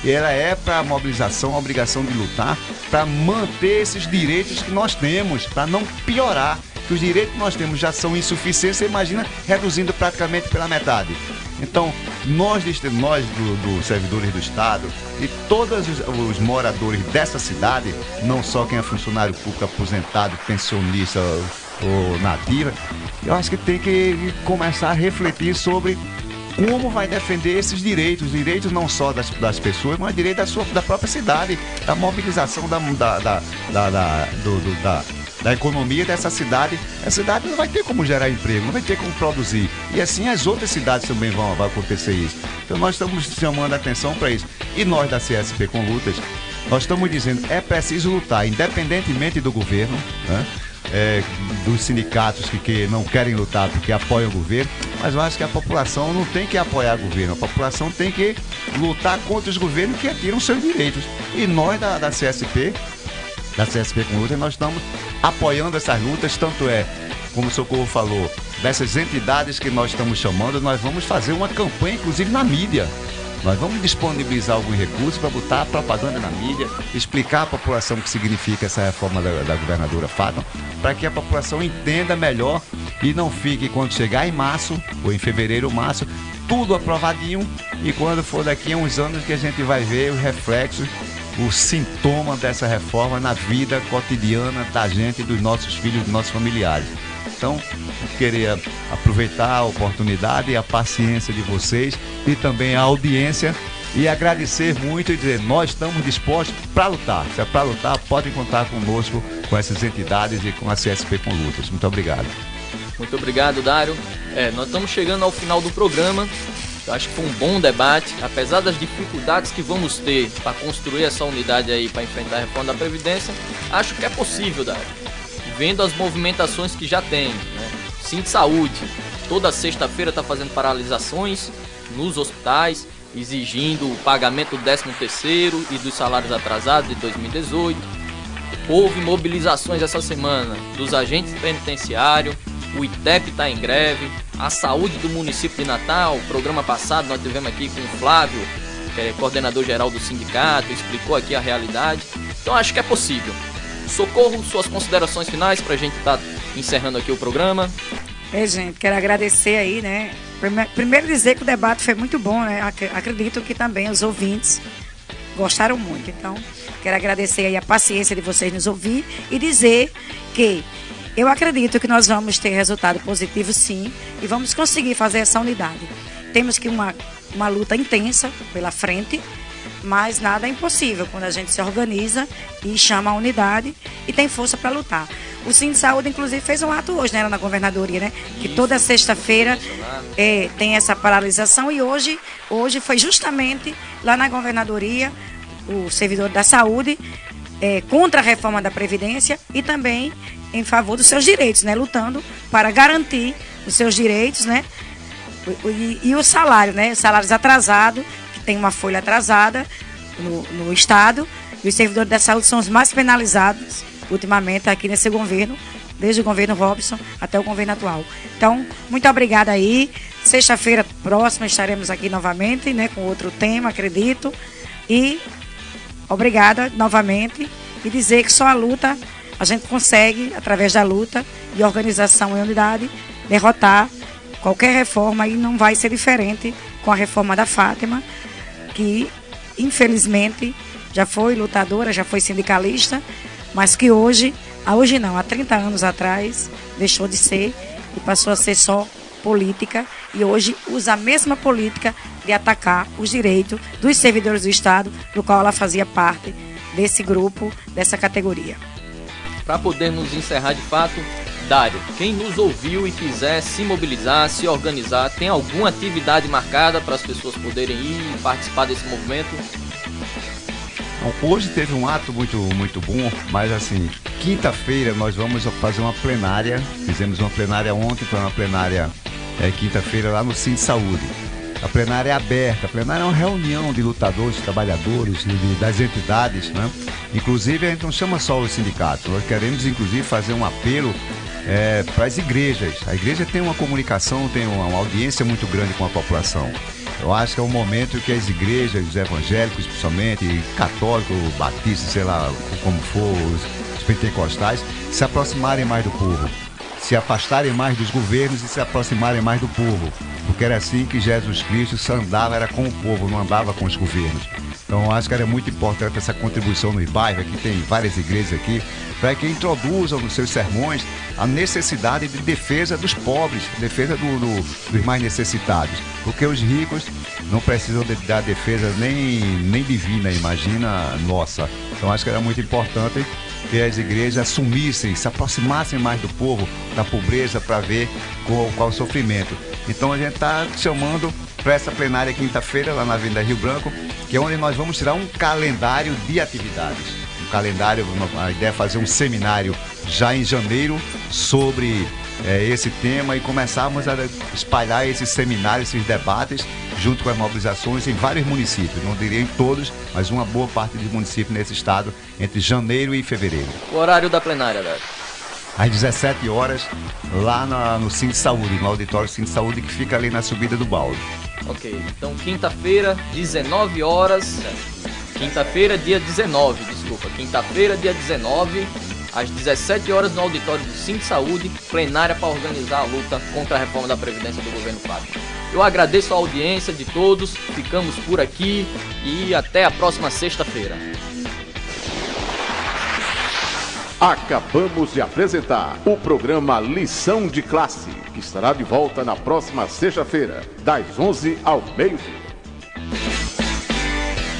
Ela é para a mobilização, a obrigação de lutar para manter esses direitos que nós temos, para não piorar. Que os direitos que nós temos já são insuficientes, você imagina reduzindo praticamente pela metade. Então, nós dos servidores do Estado e todos os moradores dessa cidade, não só quem é funcionário público, aposentado, pensionista ou nativa, eu acho que tem que começar a refletir sobre como vai defender esses direitos, direitos não só das pessoas, mas direitos da própria cidade, da mobilização da economia dessa cidade. A cidade não vai ter como gerar emprego, não vai ter como produzir. E assim as outras cidades também vão acontecer isso. Então nós estamos chamando a atenção para isso. E nós da CSP com Lutas, nós estamos dizendo é preciso lutar, independentemente do governo, né? Dos sindicatos que não querem lutar porque apoiam o governo, mas eu acho que a população não tem que apoiar o governo, a população tem que lutar contra os governos que retiram seus direitos. E nós da CSP com Lutas, nós estamos apoiando essas lutas, tanto como o Socorro falou, dessas entidades que nós estamos chamando, nós vamos fazer uma campanha, inclusive na mídia. Nós vamos disponibilizar alguns recursos para botar propaganda na mídia, explicar à população o que significa essa reforma da governadora Fátima, para que a população entenda melhor e não fique, quando chegar em março, ou em fevereiro ou março, tudo aprovadinho, e quando for daqui a uns anos que a gente vai ver os reflexos, o sintoma dessa reforma na vida cotidiana da gente, dos nossos filhos, dos nossos familiares. Então, eu queria aproveitar a oportunidade e a paciência de vocês e também a audiência e agradecer muito e dizer, nós estamos dispostos para lutar. Se é para lutar, podem contar conosco, com essas entidades e com a CSP com Lutas. Muito obrigado. Muito obrigado, Dário. Nós estamos chegando ao final do programa Eu acho que foi um bom debate, apesar das dificuldades que vamos ter para construir essa unidade aí, para enfrentar a reforma da Previdência, acho que é possível, Dário. Vendo as movimentações que já tem, né? Sindsaúde, toda sexta-feira está fazendo paralisações nos hospitais, exigindo o pagamento do 13º e dos salários atrasados de 2018. Houve mobilizações essa semana dos agentes penitenciários, o ITEP está em greve, a saúde do município de Natal, o programa passado nós tivemos aqui com o Flávio, que é coordenador geral do sindicato, explicou aqui a realidade. Então acho que é possível. Socorro, suas considerações finais para a gente estar encerrando aqui o programa. Gente, quero agradecer aí, né? Primeiro dizer que o debate foi muito bom, né? Acredito que também os ouvintes gostaram muito. Então, quero agradecer aí a paciência de vocês nos ouvir e dizer que eu acredito que nós vamos ter resultado positivo, sim, e vamos conseguir fazer essa unidade. Temos que uma luta intensa pela frente, mas nada é impossível quando a gente se organiza e chama a unidade e tem força para lutar. O Sindsaúde, inclusive, fez um ato hoje, né, na governadoria, né? Que toda sexta-feira tem essa paralisação e hoje foi justamente lá na governadoria o servidor da saúde contra a reforma da Previdência e também em favor dos seus direitos, né? Lutando para garantir os seus direitos, né? E o salário, né? Salários atrasados, que tem uma folha atrasada no Estado, e os servidores da saúde são os mais penalizados ultimamente aqui nesse governo, desde o governo Robson até o governo atual. Então, muito obrigada aí. Sexta-feira próxima estaremos aqui novamente, né? Com outro tema, acredito. E obrigada novamente. E dizer que só a luta, a gente consegue, através da luta e organização e unidade, derrotar qualquer reforma, e não vai ser diferente com a reforma da Fátima, que infelizmente já foi lutadora, já foi sindicalista, mas que hoje não, há 30 anos atrás, deixou de ser e passou a ser só política, e hoje usa a mesma política de atacar os direitos dos servidores do Estado, do qual ela fazia parte desse grupo, dessa categoria. Para podermos encerrar de fato, Dário, quem nos ouviu e quiser se mobilizar, se organizar, tem alguma atividade marcada para as pessoas poderem ir e participar desse movimento? Hoje teve um ato muito bom, mas assim, quinta-feira nós vamos fazer uma plenária. Fizemos uma plenária ontem, foi uma plenária quinta-feira lá no Sindsaúde. A plenária é aberta, a plenária é uma reunião de lutadores, trabalhadores, das entidades, né? Inclusive a gente não chama só os sindicatos, nós queremos inclusive fazer um apelo para as igrejas. A igreja tem uma comunicação, tem uma audiência muito grande com a população. Eu acho que é um momento que as igrejas, os evangélicos principalmente, católicos, batistas, sei lá como for, os pentecostais, se aproximarem mais do povo, se afastarem mais dos governos e se aproximarem mais do povo, porque era assim que Jesus Cristo se andava, era com o povo, não andava com os governos. Então eu acho que era muito importante essa contribuição nos bairros, aqui tem várias igrejas aqui, para que introduzam nos seus sermões a necessidade de defesa dos pobres, defesa dos mais necessitados, porque os ricos não precisam da defesa nem divina, imagina nossa. Então acho que era muito importante que as igrejas assumissem, se aproximassem mais do povo, da pobreza, para ver qual o sofrimento. Então a gente está chamando para essa plenária quinta-feira lá na Avenida Rio Branco, que é onde nós vamos tirar um calendário de atividades. Um calendário, a ideia é fazer um seminário já em janeiro sobre esse tema e começarmos a espalhar esses seminários, esses debates, junto com as mobilizações em vários municípios, não diria em todos, mas uma boa parte dos municípios nesse estado, entre janeiro e fevereiro. O horário da plenária, Dário? Às 17 horas, lá no Sindsaúde, no auditório Sindsaúde, que fica ali na subida do Balde. Ok, então quinta-feira, 19 horas, quinta-feira, dia 19, quinta-feira, dia 19, às 17 horas no auditório do Sindsaúde, plenária para organizar a luta contra a reforma da Previdência do governo Fátima. Eu agradeço a audiência de todos, ficamos por aqui e até a próxima sexta-feira. Acabamos de apresentar o programa Lição de Classe, que estará de volta na próxima sexta-feira, das 11 ao meio-dia.